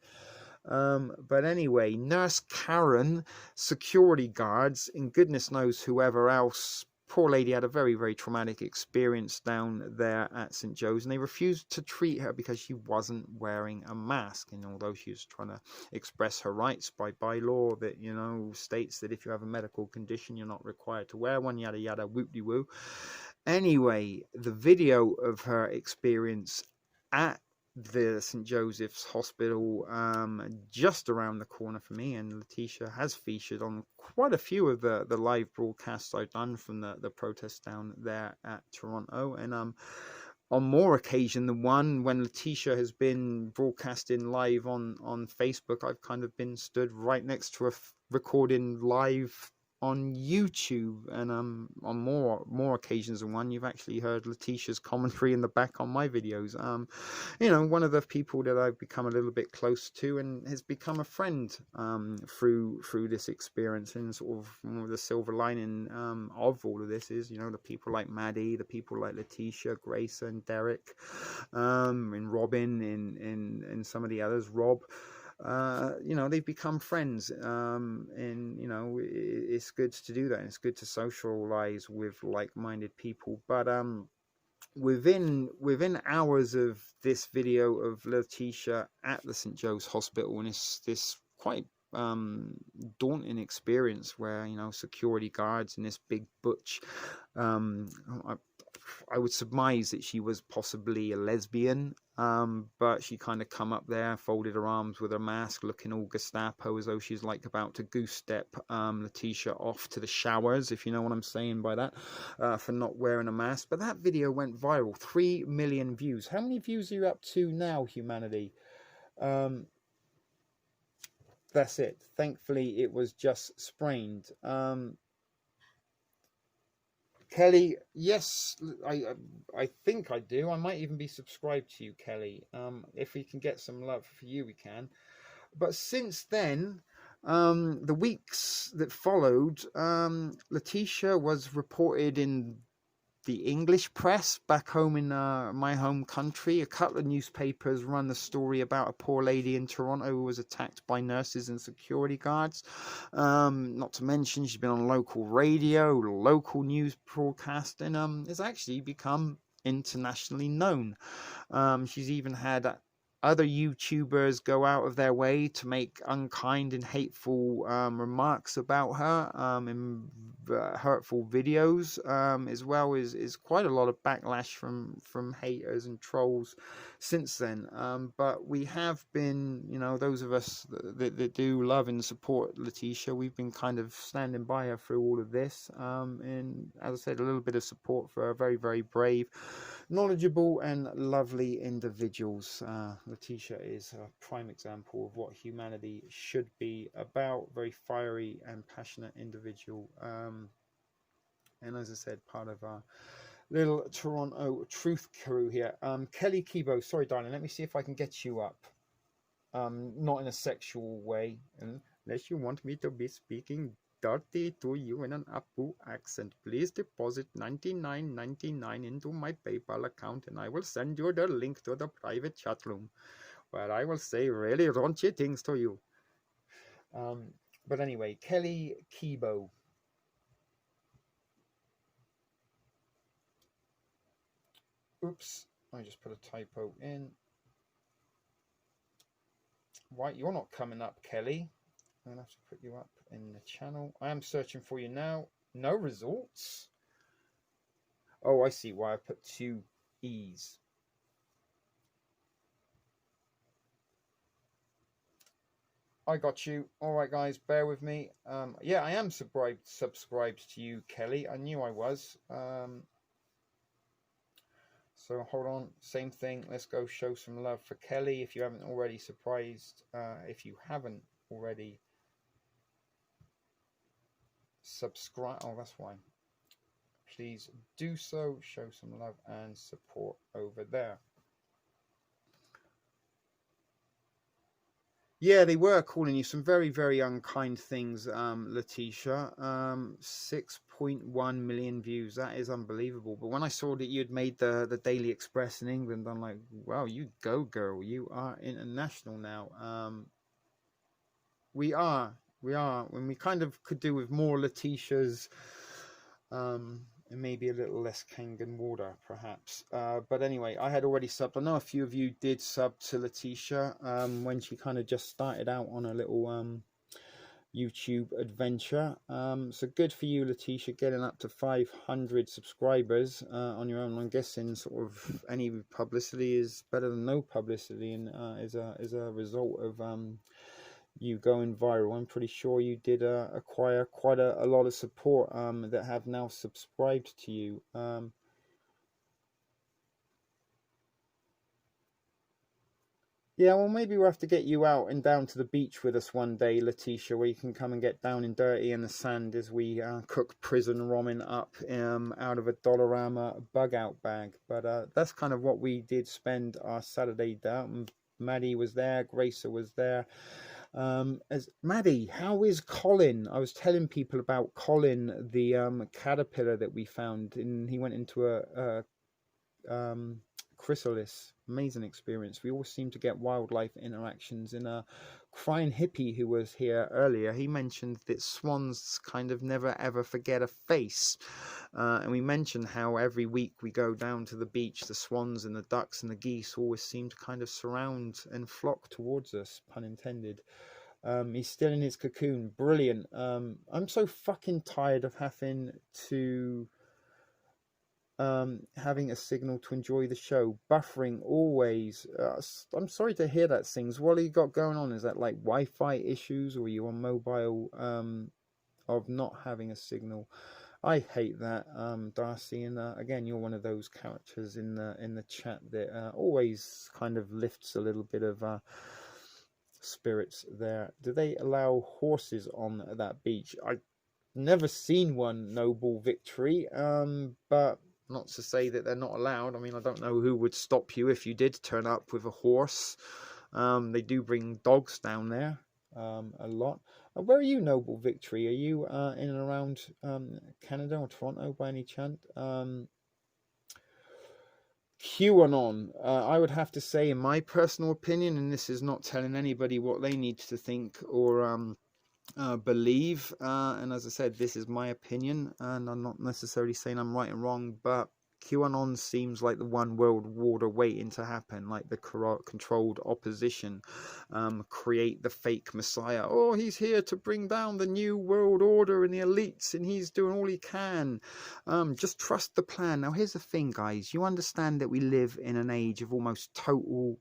But anyway, Nurse Karen, security guards, and goodness knows whoever else. Poor lady had a very, very traumatic experience down there at St. Joe's, and they refused to treat her because she wasn't wearing a mask. And although she was trying to express her rights by bylaw that, you know, states that if you have a medical condition, you're not required to wear one, yada, yada, whoop-de-woo. Anyway, the video of her experience at the St. Joseph's Hospital, just around the corner from me, and Letitia has featured on quite a few of the live broadcasts I've done from the protests down there at Toronto, and on more occasion than one, when Letitia has been broadcasting live on Facebook, I've kind of been stood right next to her recording live on YouTube, and on more occasions than one, you've actually heard Letitia's commentary in the back on my videos. You know, one of the people that I've become a little bit close to and has become a friend through this experience. And sort of one of the silver lining of all of this is, you know, the people like Maddie, the people like Letitia, Grace, and Derek, and Robin, and some of the others, Rob. You know, they've become friends, and you know, it's good to do that, and it's good to socialize with like-minded people. But within hours of this video of Letitia at the St. Joe's Hospital, and this quite daunting experience where, you know, security guards and this big butch, I would surmise that she was possibly a lesbian, but she kind of come up there, folded her arms with her mask, looking all Gestapo, as though she's like about to goose step Letitia off to the showers, if you know what I'm saying by that, for not wearing a mask. But that video went viral, 3 million views. How many views are you up to now, humanity? That's it. Thankfully, it was just sprained. Kelly, yes, I think I do. I might even be subscribed to you, Kelly. If we can get some love for you, we can. But since then, the weeks that followed, Letitia was reported in the English press back home in my home country. A couple of newspapers run the story about a poor lady in Toronto who was attacked by nurses and security guards. Not to mention, she's been on local radio, local news broadcast, and has actually become internationally known. She's even had other YouTubers go out of their way to make unkind and hateful remarks about her in hurtful videos, as well as quite a lot of backlash from haters and trolls since then. But we have been, you know, those of us that do love and support Letitia, we've been kind of standing by her through all of this. And as I said, a little bit of support for her. Very, very brave, knowledgeable, and lovely individuals. Letitia is a prime example of what humanity should be about. Very fiery and passionate individual. And as I said, part of our little Toronto truth crew here. Kelly Kibo, sorry darling, let me see if I can get you up. Not in a sexual way, unless you want me to be speaking dirty to you in an Apu accent. Please deposit $99.99 into my PayPal account, and I will send you the link to the private chat room, where I will say really raunchy things to you. But anyway, Kelly Kibo. Oops, I just put a typo in. Right, you're not coming up, Kelly. I'm going to have to put you up in the channel. I am searching for you now. No results. Oh, I see why I put 2 E's. I got you. All right, guys, bear with me. Yeah, I am subscribed to you, Kelly. I knew I was. So hold on, same thing. Let's go show some love for Kelly. If you haven't already subscribe, oh, that's why. Please do so. Show some love and support over there. Yeah, they were calling you some very, very unkind things, Letitia. 6.1 million views. That is unbelievable. But when I saw that you had made the Daily Express in England, I'm like, wow, you go, girl. You are international now. We are. When we kind of could do with more Letitias, and maybe a little less Kangen water, perhaps. But anyway, I had already subbed. I know a few of you did sub to Letitia when she kind of just started out on a little YouTube adventure. So good for you, Letitia, getting up to 500 subscribers on your own. I'm guessing sort of any publicity is better than no publicity, and is a result of you going viral. I'm pretty sure you did acquire quite a lot of support that have now subscribed to you. Yeah, well, maybe we'll have to get you out and down to the beach with us one day, Letitia, where you can come and get down and dirty in the sand as we cook prison ramen up out of a Dollarama bug out bag. But that's kind of what we did spend our Saturday down. Maddie was there, Gracer was there. As Maddie, how is Colin? I was telling people about Colin, the caterpillar that we found, and he went into a chrysalis. Amazing experience. We all seem to get wildlife interactions. And Crying Hippie, who was here earlier, he mentioned that swans kind of never ever forget a face. And we mentioned how every week we go down to the beach, the swans and the ducks and the geese always seem to kind of surround and flock towards us, pun intended. He's still in his cocoon. Brilliant. I'm so fucking tired of having to having a signal to enjoy the show. Buffering always. I'm sorry to hear that, Things. What have you got going on? Is that like Wi-Fi issues, or are you on mobile of not having a signal? I hate that, Darcy. And again, you're one of those characters in the chat that always kind of lifts a little bit of spirits there. Do they allow horses on that beach? I've never seen one, Noble Victory, but not to say that they're not allowed. I mean, I don't know who would stop you if you did turn up with a horse. They do bring dogs down there a lot. Where are you, Noble Victory? Are you in and around Canada or Toronto by any chance? QAnon, I would have to say, in my personal opinion, and this is not telling anybody what they need to think or believe, and as I said, this is my opinion, and I'm not necessarily saying I'm right and wrong, but QAnon seems like the one world order waiting to happen, like the controlled opposition, create the fake messiah. Oh, he's here to bring down the new world order and the elites, and he's doing all he can. Just trust the plan. Now, here's the thing, guys. You understand that we live in an age of almost total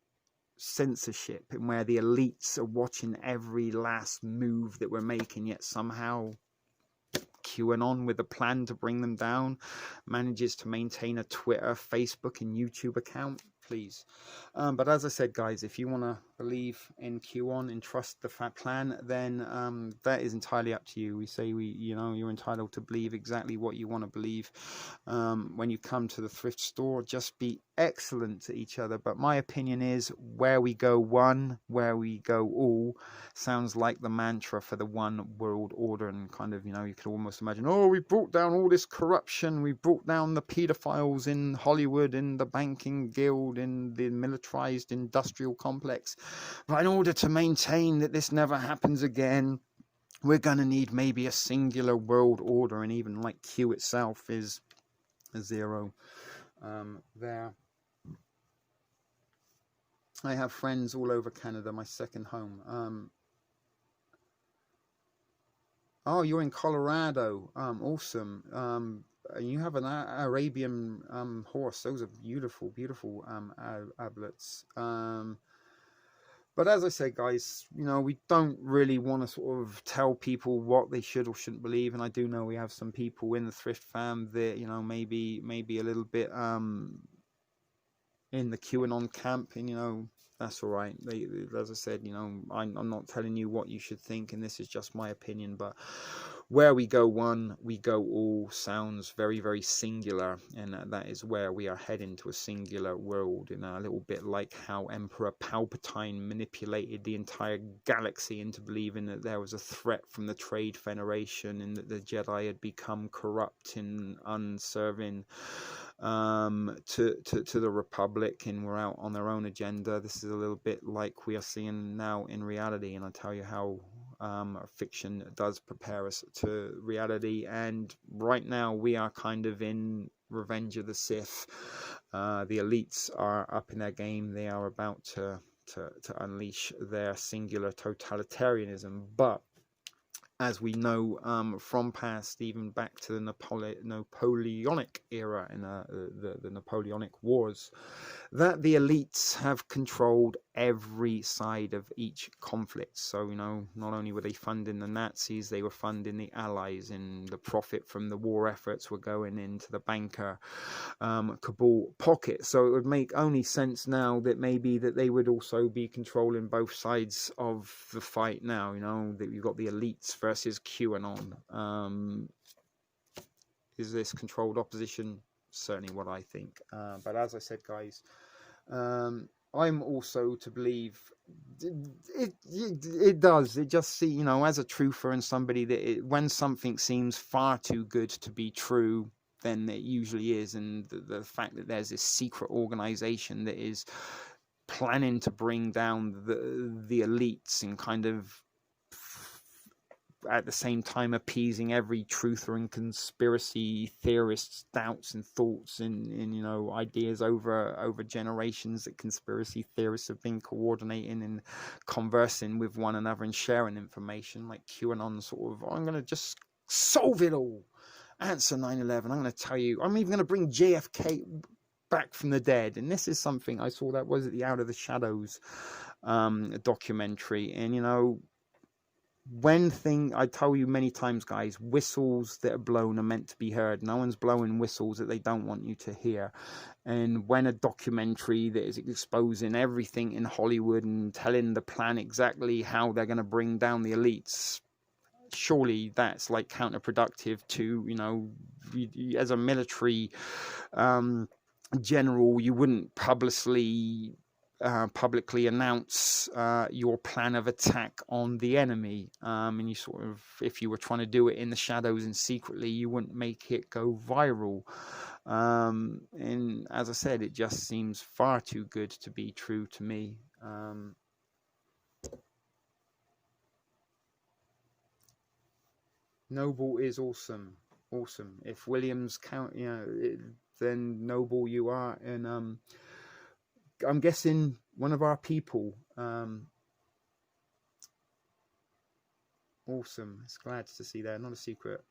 censorship, and where the elites are watching every last move that we're making, yet somehow QAnon, with a plan to bring them down, manages to maintain a Twitter, Facebook and YouTube account. Please. But as I said, guys, if you want to believe in QAnon and trust the fat plan, then that is entirely up to you. We say you're entitled to believe exactly what you want to believe. When you come to the thrift store, just be excellent to each other. But my opinion is, where we go one, where we go all, sounds like the mantra for the one world order. And kind of, you can almost imagine, oh, we brought down all this corruption, we brought down the pedophiles in Hollywood, in the banking guild, in the militarized industrial complex. But in order to maintain that this never happens again, we're going to need maybe a singular world order. And even like Q itself is a zero there. I have friends all over Canada, my second home. Oh, you're in Colorado. Awesome. You have an Arabian horse. Those are beautiful, beautiful ablets. But as I said, guys, we don't really want to sort of tell people what they should or shouldn't believe. And I do know we have some people in the thrift fam that, maybe a little bit in the QAnon camp, and that's all right. As I said, I'm not telling you what you should think, and this is just my opinion. But where we go one, we go all sounds very, very singular, and that is where we are heading to a singular world. A little bit like how Emperor Palpatine manipulated the entire galaxy into believing that there was a threat from the Trade Federation, and that the Jedi had become corrupt and unserving to the Republic, and we're out on their own agenda. This is a little bit like we are seeing now in reality, and I tell you how fiction does prepare us to reality. And right now we are kind of in Revenge of the Sith. The elites are up in their game. They are about to unleash their singular totalitarianism. But as we know from past, even back to the Napoleonic era, in the Napoleonic Wars, that the elites have controlled every side of each conflict. So, you know, not only were they funding the Nazis, they were funding the Allies, and the profit from the war efforts were going into the banker Kabul pocket. So it would make only sense now that maybe that they would also be controlling both sides of the fight now, you know, that you've got the elites versus QAnon. Is this controlled opposition? Certainly what I think. But as I said, guys, I'm also to believe it does. It just see, you know, as a truther and somebody that when something seems far too good to be true, then it usually is. And the fact that there's this secret organization that is planning to bring down the elites and kind of at the same time appeasing every truther and conspiracy theorist's doubts and thoughts and you know, ideas over generations, that conspiracy theorists have been coordinating and conversing with one another and sharing information, like QAnon sort of, I'm going to just solve it all, answer 9/11, I'm going to tell you, I'm even going to bring JFK back from the dead. And this is something I saw, that was at the Out of the Shadows documentary. And you know, I tell you many times, guys, whistles that are blown are meant to be heard. No one's blowing whistles that they don't want you to hear. And when a documentary that is exposing everything in Hollywood and telling the plan exactly how they're going to bring down the elites, surely that's like counterproductive to, you know, as a military general, you wouldn't publicly announce your plan of attack on the enemy, and you sort of, if you were trying to do it in the shadows and secretly, you wouldn't make it go viral. And as I said, it just seems far too good to be true to me. Noble is awesome. If Williams count, you know, then noble you are. And I'm guessing one of our people. Awesome. It's glad to see that. Not a secret.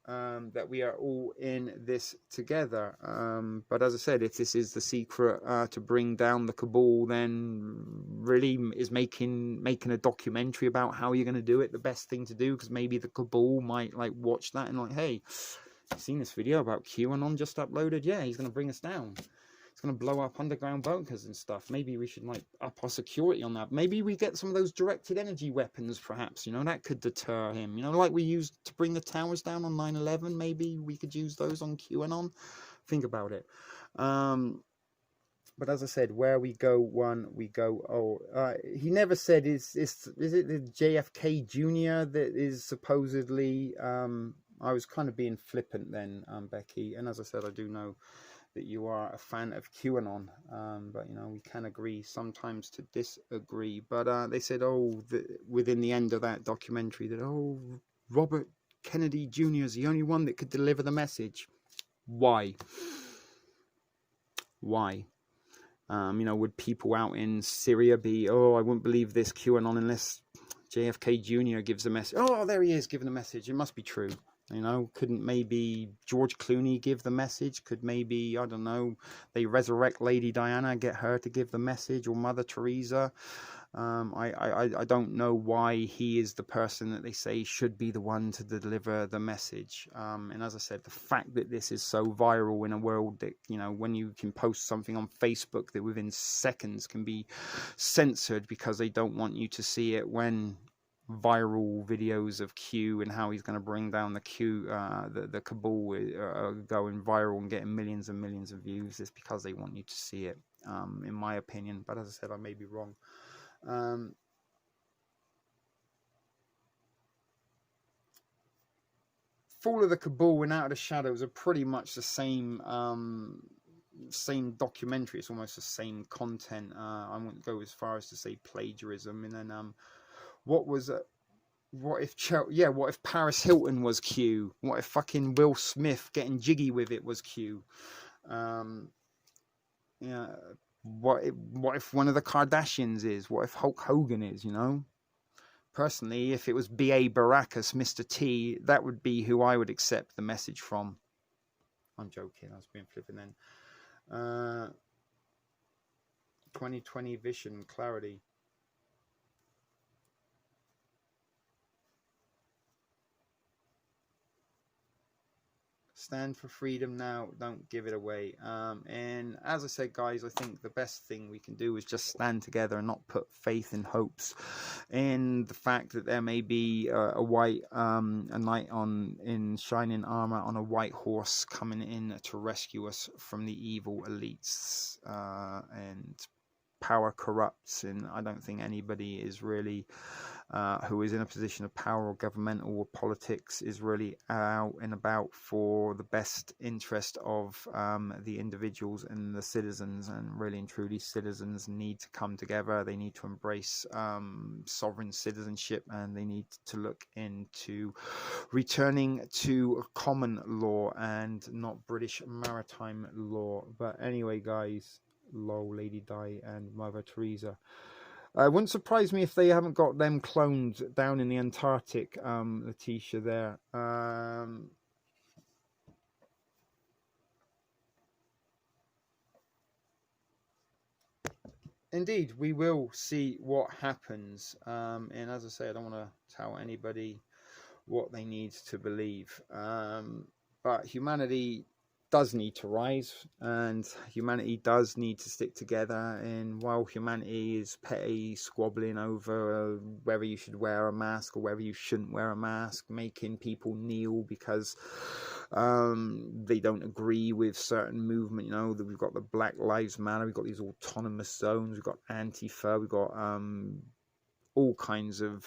That we are all in this together. But as I said, if this is the secret to bring down the cabal, then really is making a documentary about how you're going to do it the best thing to do, because maybe the cabal might like watch that and like, hey, you've seen this video about QAnon just uploaded? Yeah, he's going to bring us down. It's going to blow up underground bunkers and stuff. Maybe we should like up our security on that. Maybe we get some of those directed energy weapons, perhaps, you know, that could deter him, you know, like we used to bring the towers down on 9/11. Maybe we could use those on QAnon. Think about it. But as I said, where we go one, we go all. He never said, is it the JFK Jr. that is supposedly, I was kind of being flippant then, Becky, and as I said, I do know that you are a fan of QAnon, but you know, we can agree sometimes to disagree. But they said, within the end of that documentary, that Robert Kennedy Jr. is the only one that could deliver the message. Why? You know, would people out in Syria be, I wouldn't believe this QAnon unless JFK Jr. gives a message. Oh, there he is giving a message. It must be true. You know, couldn't maybe George Clooney give the message? Could maybe, I don't know, they resurrect Lady Diana, get her to give the message, or Mother Teresa? I don't know why he is the person that they say should be the one to deliver the message. And as I said, the fact that this is so viral in a world that, you know, when you can post something on Facebook that within seconds can be censored because they don't want you to see it, when viral videos of Q and how he's going to bring down the cabal are going viral and getting millions and millions of views, is because they want you to see it, in my opinion. But as I said, I may be wrong. Fall of the Cabal and Out of the Shadows are pretty much the same documentary. It's almost the same content. I wouldn't go as far as to say plagiarism. And then what if Paris Hilton was Q? What if fucking Will Smith getting jiggy with it was Q? What if one of the Kardashians is? What if Hulk Hogan is, you know? Personally, if it was B.A. Baracus, Mr. T, that would be who I would accept the message from. I'm joking, I was being flippant then. 2020 vision, clarity. Stand for freedom now, don't give it away. And as I said, guys, I think the best thing we can do is just stand together and not put faith and hopes in the fact that there may be a knight in shining armor on a white horse coming in to rescue us from the evil elites. And power corrupts, and I don't think anybody is really who is in a position of power or governmental or politics is really out and about for the best interest of the individuals and the citizens. And really and truly, citizens need to come together. They need to embrace sovereign citizenship, and they need to look into returning to common law and not British maritime law. But anyway, guys, lol, Lady Di and Mother Teresa. It wouldn't surprise me if they haven't got them cloned down in the Antarctic, Letitia, there. Indeed, we will see what happens. And as I say, I don't want to tell anybody what they need to believe. But humanity does need to rise, and humanity does need to stick together. And while humanity is petty squabbling over whether you should wear a mask or whether you shouldn't wear a mask, making people kneel because they don't agree with certain movement, you know, that we've got the Black Lives Matter, we've got these autonomous zones, we've got Antifa, we've got all kinds of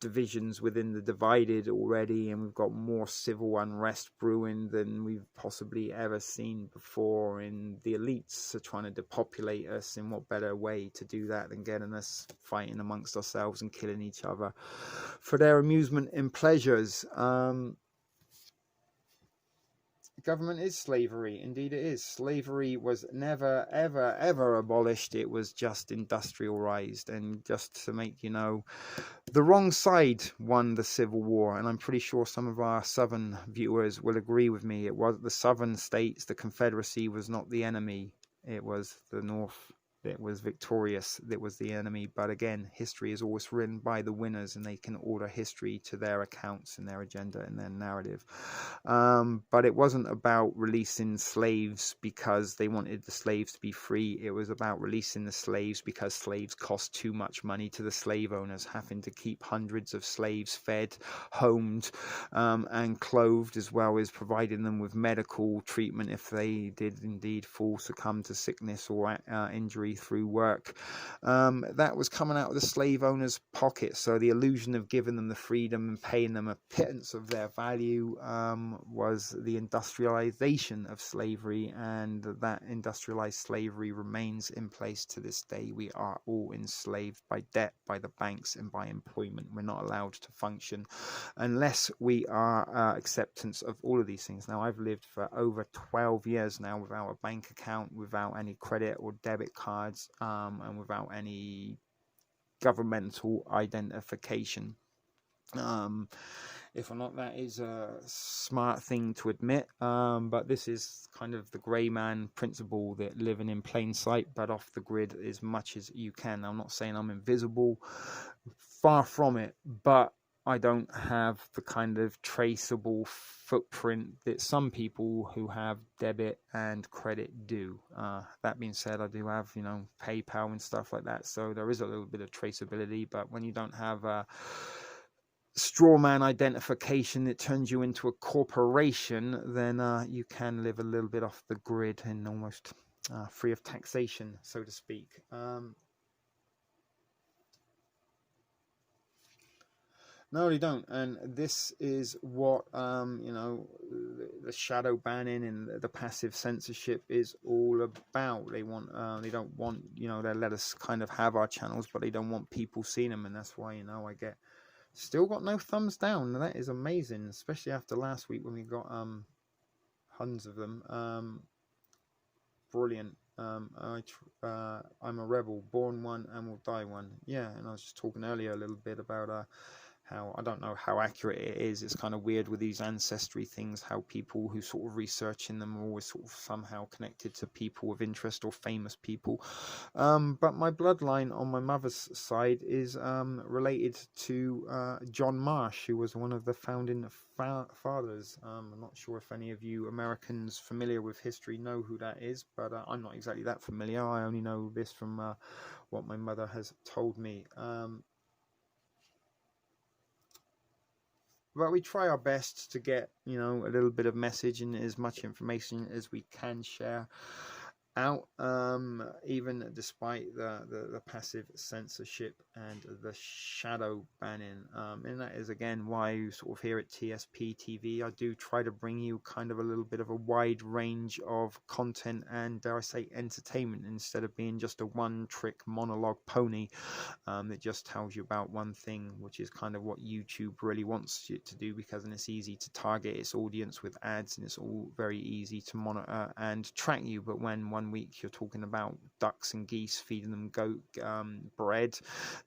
divisions within the divided already, and we've got more civil unrest brewing than we've possibly ever seen before. And the elites are trying to depopulate us, and what better way to do that than getting us fighting amongst ourselves and killing each other for their amusement and pleasures. Government is slavery. Indeed it is. Slavery was never, ever, ever abolished. It was just industrialized. And just to make you know, the wrong side won the Civil War. And I'm pretty sure some of our southern viewers will agree with me. It was the southern states, the Confederacy was not the enemy. It was the North that was victorious, that was the enemy. But again, history is always written by the winners, and they can order history to their accounts and their agenda and their narrative. But it wasn't about releasing slaves because they wanted the slaves to be free. It was about releasing the slaves because slaves cost too much money to the slave owners, having to keep hundreds of slaves fed, homed, and clothed, as well as providing them with medical treatment if they did indeed succumb to sickness or injury through work. That was coming out of the slave owners' pocket. So the illusion of giving them the freedom and paying them a pittance of their value was the industrialization of slavery, and that industrialized slavery remains in place to this day. We are all enslaved by debt, by the banks, and by employment. We're not allowed to function unless we are acceptance of all of these things. Now, I've lived for over 12 years now without a bank account, without any credit or debit cards, and without any governmental identification. If or not, that is a smart thing to admit, but this is kind of the grey man principle, that living in plain sight but off the grid as much as you can. I'm not saying I'm invisible, far from it, but I don't have the kind of traceable footprint that some people who have debit and credit do. That being said, I do have, you know, PayPal and stuff like that, so there is a little bit of traceability. But when you don't have a straw man identification that turns you into a corporation, then you can live a little bit off the grid and almost free of taxation, so to speak. No, they don't, and this is what you know, the shadow banning and the passive censorship is all about. They want, they don't want, you know, they let us kind of have our channels, but they don't want people seeing them, and that's why, you know, I still got no thumbs down. That is amazing, especially after last week when we got hundreds of them. Brilliant. I'm a rebel, born one and will die one. Yeah, and I was just talking earlier a little bit about how, I don't know how accurate it is. It's kind of weird with these ancestry things, how people who sort of research in them are always sort of somehow connected to people of interest or famous people. But my bloodline on my mother's side is related to John Marsh, who was one of the founding fathers. I'm not sure if any of you Americans familiar with history know who that is, but I'm not exactly that familiar. I only know this from what my mother has told me. But we try our best to get, you know, a little bit of message and as much information as we can share out, even despite the passive censorship and the shadow banning, and that is again why you sort of here at TSP TV I do try to bring you kind of a little bit of a wide range of content and, dare I say, entertainment, instead of being just a one-trick monologue pony that just tells you about one thing, which is kind of what YouTube really wants you to do, because then it's easy to target its audience with ads and it's all very easy to monitor and track you. But when one week you're talking about ducks and geese, feeding them goat bread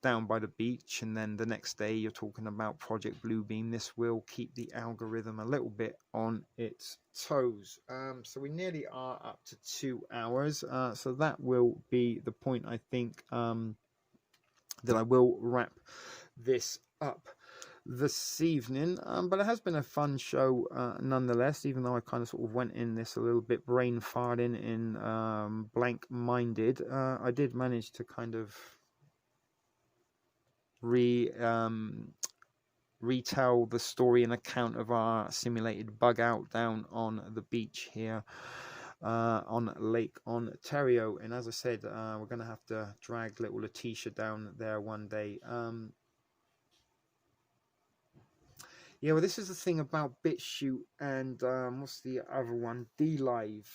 down by the beach, and then the next day you're talking about Project Bluebeam, this will keep the algorithm a little bit on its toes. So we nearly are up to 2 hours, so that will be the point, I think, that I will wrap this up this evening. But it has been a fun show nonetheless, even though I kind of sort of went in this a little bit brain farting in blank minded. I did manage to kind of retell the story and account of our simulated bug out down on the beach here on Lake Ontario. And as I said, we're going to have to drag little Letitia down there one day. Yeah, well, this is the thing about BitChute and what's the other one? DLive.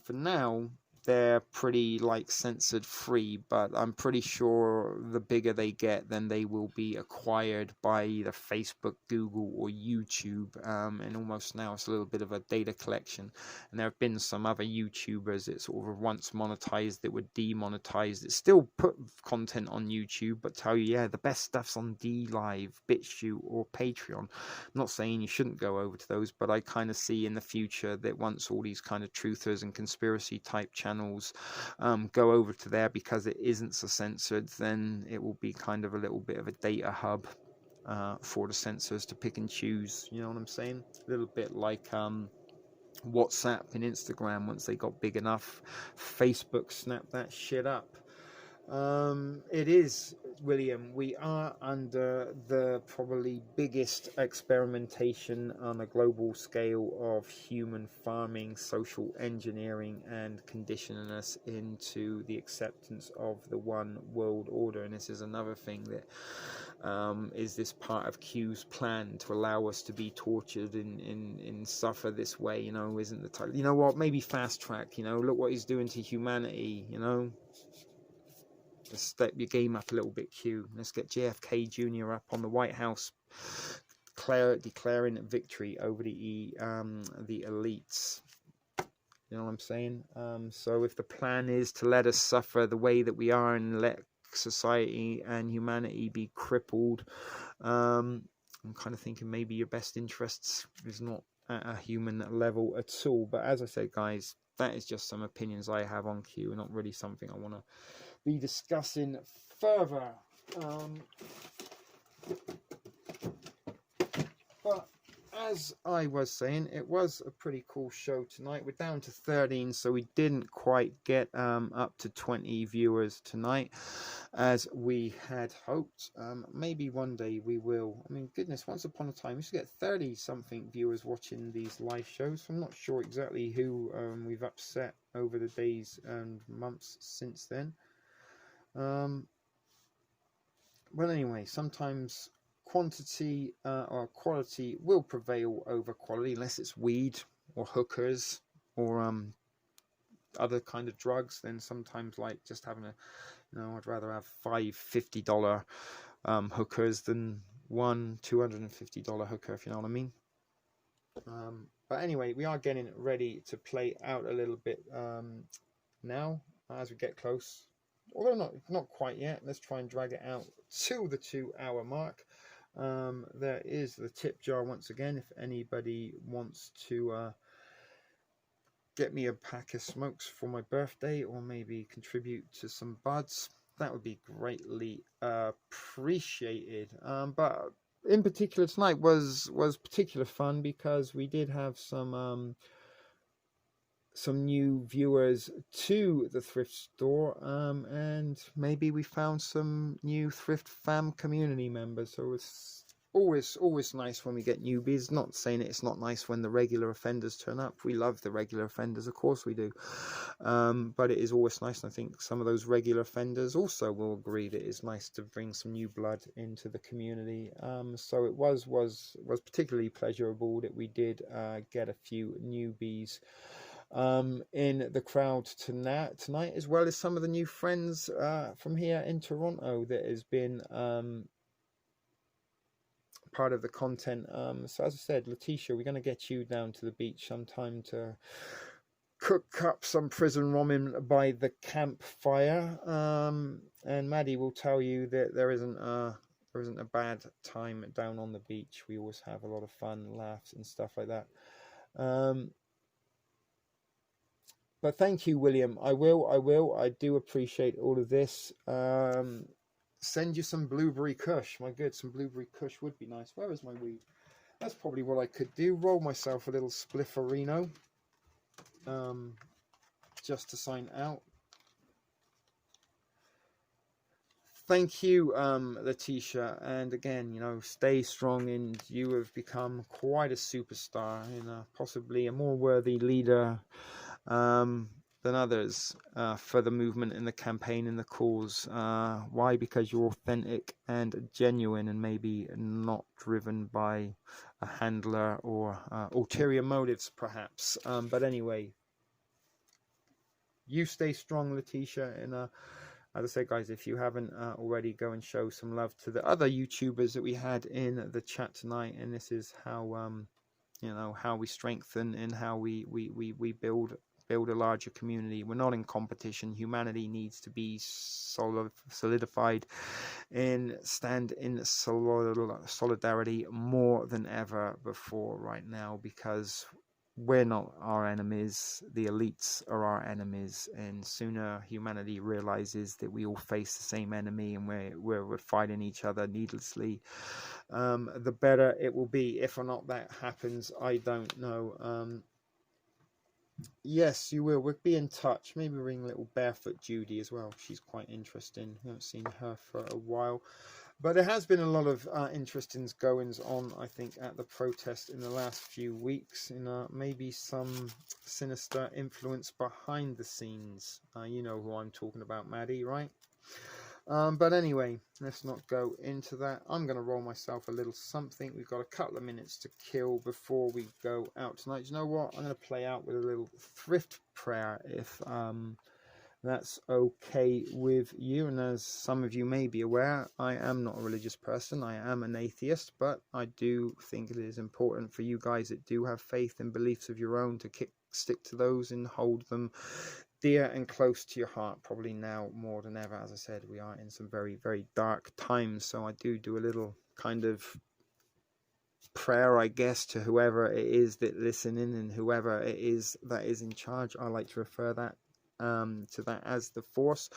For now, they're pretty like censored free, but I'm pretty sure the bigger they get, then they will be acquired by either Facebook, Google, or YouTube. And almost now it's a little bit of a data collection. And there have been some other YouTubers that sort of once monetized that were demonetized that still put content on YouTube, but tell you, yeah, the best stuff's on DLive, BitChute, or Patreon. I'm not saying you shouldn't go over to those, but I kind of see in the future that once all these kind of truthers and conspiracy type channels go over to there, because it isn't so censored, then it will be kind of a little bit of a data hub for the censors to pick and choose. You know what I'm saying? A little bit like WhatsApp and Instagram. Once they got big enough, Facebook snapped that shit up. It is, William, we are under the probably biggest experimentation on a global scale of human farming, social engineering, and conditioning us into the acceptance of the one world order. And this is another thing that is this part of Q's plan to allow us to be tortured and suffer this way, you know, isn't the time. You know what, maybe fast track, you know, look what he's doing to humanity, you know. Let's step your game up a little bit, Q. Let's get JFK Jr. up on the White House, declaring victory over the elites. You know what I'm saying? So if the plan is to let us suffer the way that we are and let society and humanity be crippled, I'm kind of thinking maybe your best interests is not at a human level at all. But as I said, guys, that is just some opinions I have on Q, and not really something I want to be discussing further. But as I was saying, it was a pretty cool show tonight. We're down to 13, so we didn't quite get up to 20 viewers tonight as we had hoped. Maybe one day we will. I mean, goodness, once upon a time we used to get 30 something viewers watching these live shows. I'm not sure exactly who we've upset over the days and months since then. Well, anyway, sometimes quantity or quality will prevail over quality, unless it's weed or hookers or other kind of drugs. Then sometimes, like, just having a, you know, I'd rather have $5 $50 hookers than one $250 hooker, if you know what I mean. But anyway, we are getting ready to play out a little bit now as we get close. Although not quite yet. Let's try and drag it out to the 2 hour mark. There is the tip jar once again if anybody wants to get me a pack of smokes for my birthday, or maybe contribute to some buds. That would be greatly appreciated. But in particular tonight was particular fun because we did have some new viewers to the thrift store, and maybe we found some new thrift fam community members. So it's always nice when we get newbies. Not saying it's not nice when the regular offenders turn up. We love the regular offenders, of course we do, but it is always nice, and I think some of those regular offenders also will agree that it's nice to bring some new blood into the community. So it was particularly pleasurable that we did get a few newbies in the crowd tonight, as well as some of the new friends from here in Toronto that has been part of the content. So as I said, Letitia, we're going to get you down to the beach sometime to cook up some prison ramen by the campfire, and Maddie will tell you that there isn't a bad time down on the beach. We always have a lot of fun, laughs and stuff like that. But thank you, William. I do appreciate all of this. Send you some blueberry kush. My good, some blueberry kush would be nice. Where is my weed? That's probably what I could do. Roll myself a little splifferino, just to sign out. Thank you, Letitia. And again, you know, stay strong, and you have become quite a superstar and possibly a more worthy leader than others for the movement and the campaign and the cause. Why? Because you're authentic and genuine, and maybe not driven by a handler or ulterior motives, perhaps. But anyway, you stay strong, Letitia. And as I said, guys, if you haven't already, go and show some love to the other YouTubers that we had in the chat tonight. And this is how you know, how we strengthen and how we build a larger community. We're not in competition. Humanity needs to be solidified and stand in solidarity more than ever before right now, because we're not our enemies. The elites are our enemies, and sooner humanity realizes that we all face the same enemy and we're fighting each other needlessly, the better it will be. If or not that happens, I don't know. Yes, you will. We'll be in touch. Maybe ring little Barefoot Judy as well. She's quite interesting. I haven't seen her for a while. But there has been a lot of interesting goings on, I think, at the protest in the last few weeks. And maybe some sinister influence behind the scenes. You know who I'm talking about, Maddie, right? But anyway, let's not go into that. I'm going to roll myself a little something. We've got a couple of minutes to kill before we go out tonight. You know what? I'm going to play out with a little thrift prayer, if that's okay with you. And as some of you may be aware, I am not a religious person. I am an atheist, but I do think it is important for you guys that do have faith and beliefs of your own to stick to those and hold them dear and close to your heart, probably now more than ever. As I said, we are in some very, very dark times, so I do a little kind of prayer, I guess, to whoever it is that listening and whoever it is that is in charge. I like to refer that to that as the force.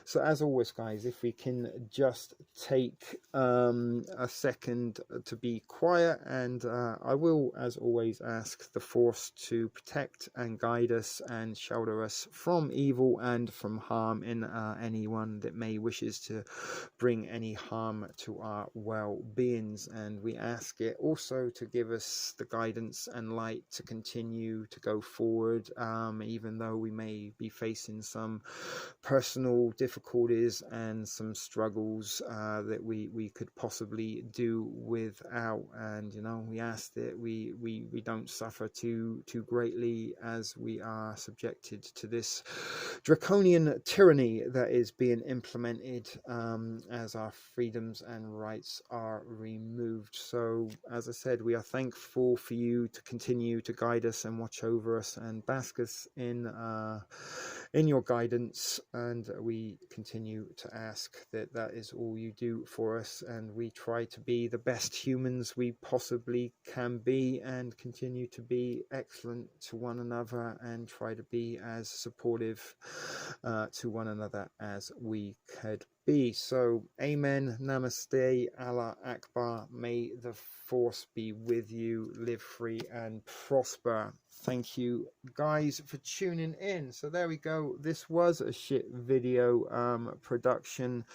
So as always, guys, if we can just take a second to be quiet, and I will, as always, ask the force to protect and guide us and shelter us from evil and from harm in anyone that may wishes to bring any harm to our well-beings. And we ask it also to give us the guidance and light to continue to go forward, even though we may be facing some personal difficulties and some struggles that we could possibly do without. And you know, we ask that we don't suffer too greatly as we are subjected to this draconian tyranny that is being implemented as our freedoms and rights are removed. So as I said, we are thankful for you to continue to guide us and watch over us and bask us in in your guidance, and we continue to ask that that is all you do for us, and we try to be the best humans we possibly can be and continue to be excellent to one another and try to be as supportive to one another as we could be. So amen, namaste, Allah Akbar, may the force be with you, live free and prosper. Thank you guys for tuning in. So there we go, this was a shit video production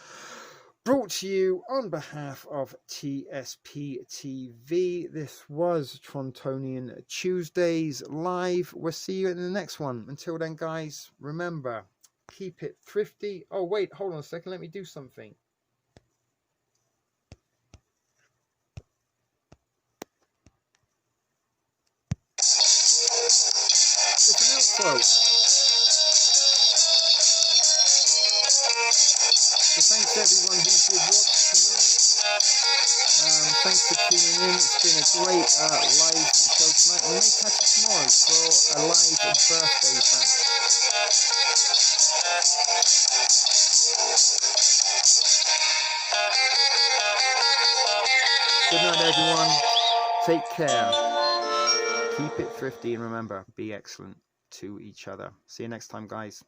brought to you on behalf of TSP TV. This was Torontonian Tuesdays live. We'll see you in the next one. Until then guys, remember, keep it thrifty. Oh wait, hold on a second, let me do something. It's an outro. So thanks everyone who did watch tonight. Thanks for tuning in. It's been a great live show tonight. We may catch you tomorrow for a live birthday bash. Good night everyone. Take care. Keep it thrifty and remember, be excellent to each other. See you next time guys.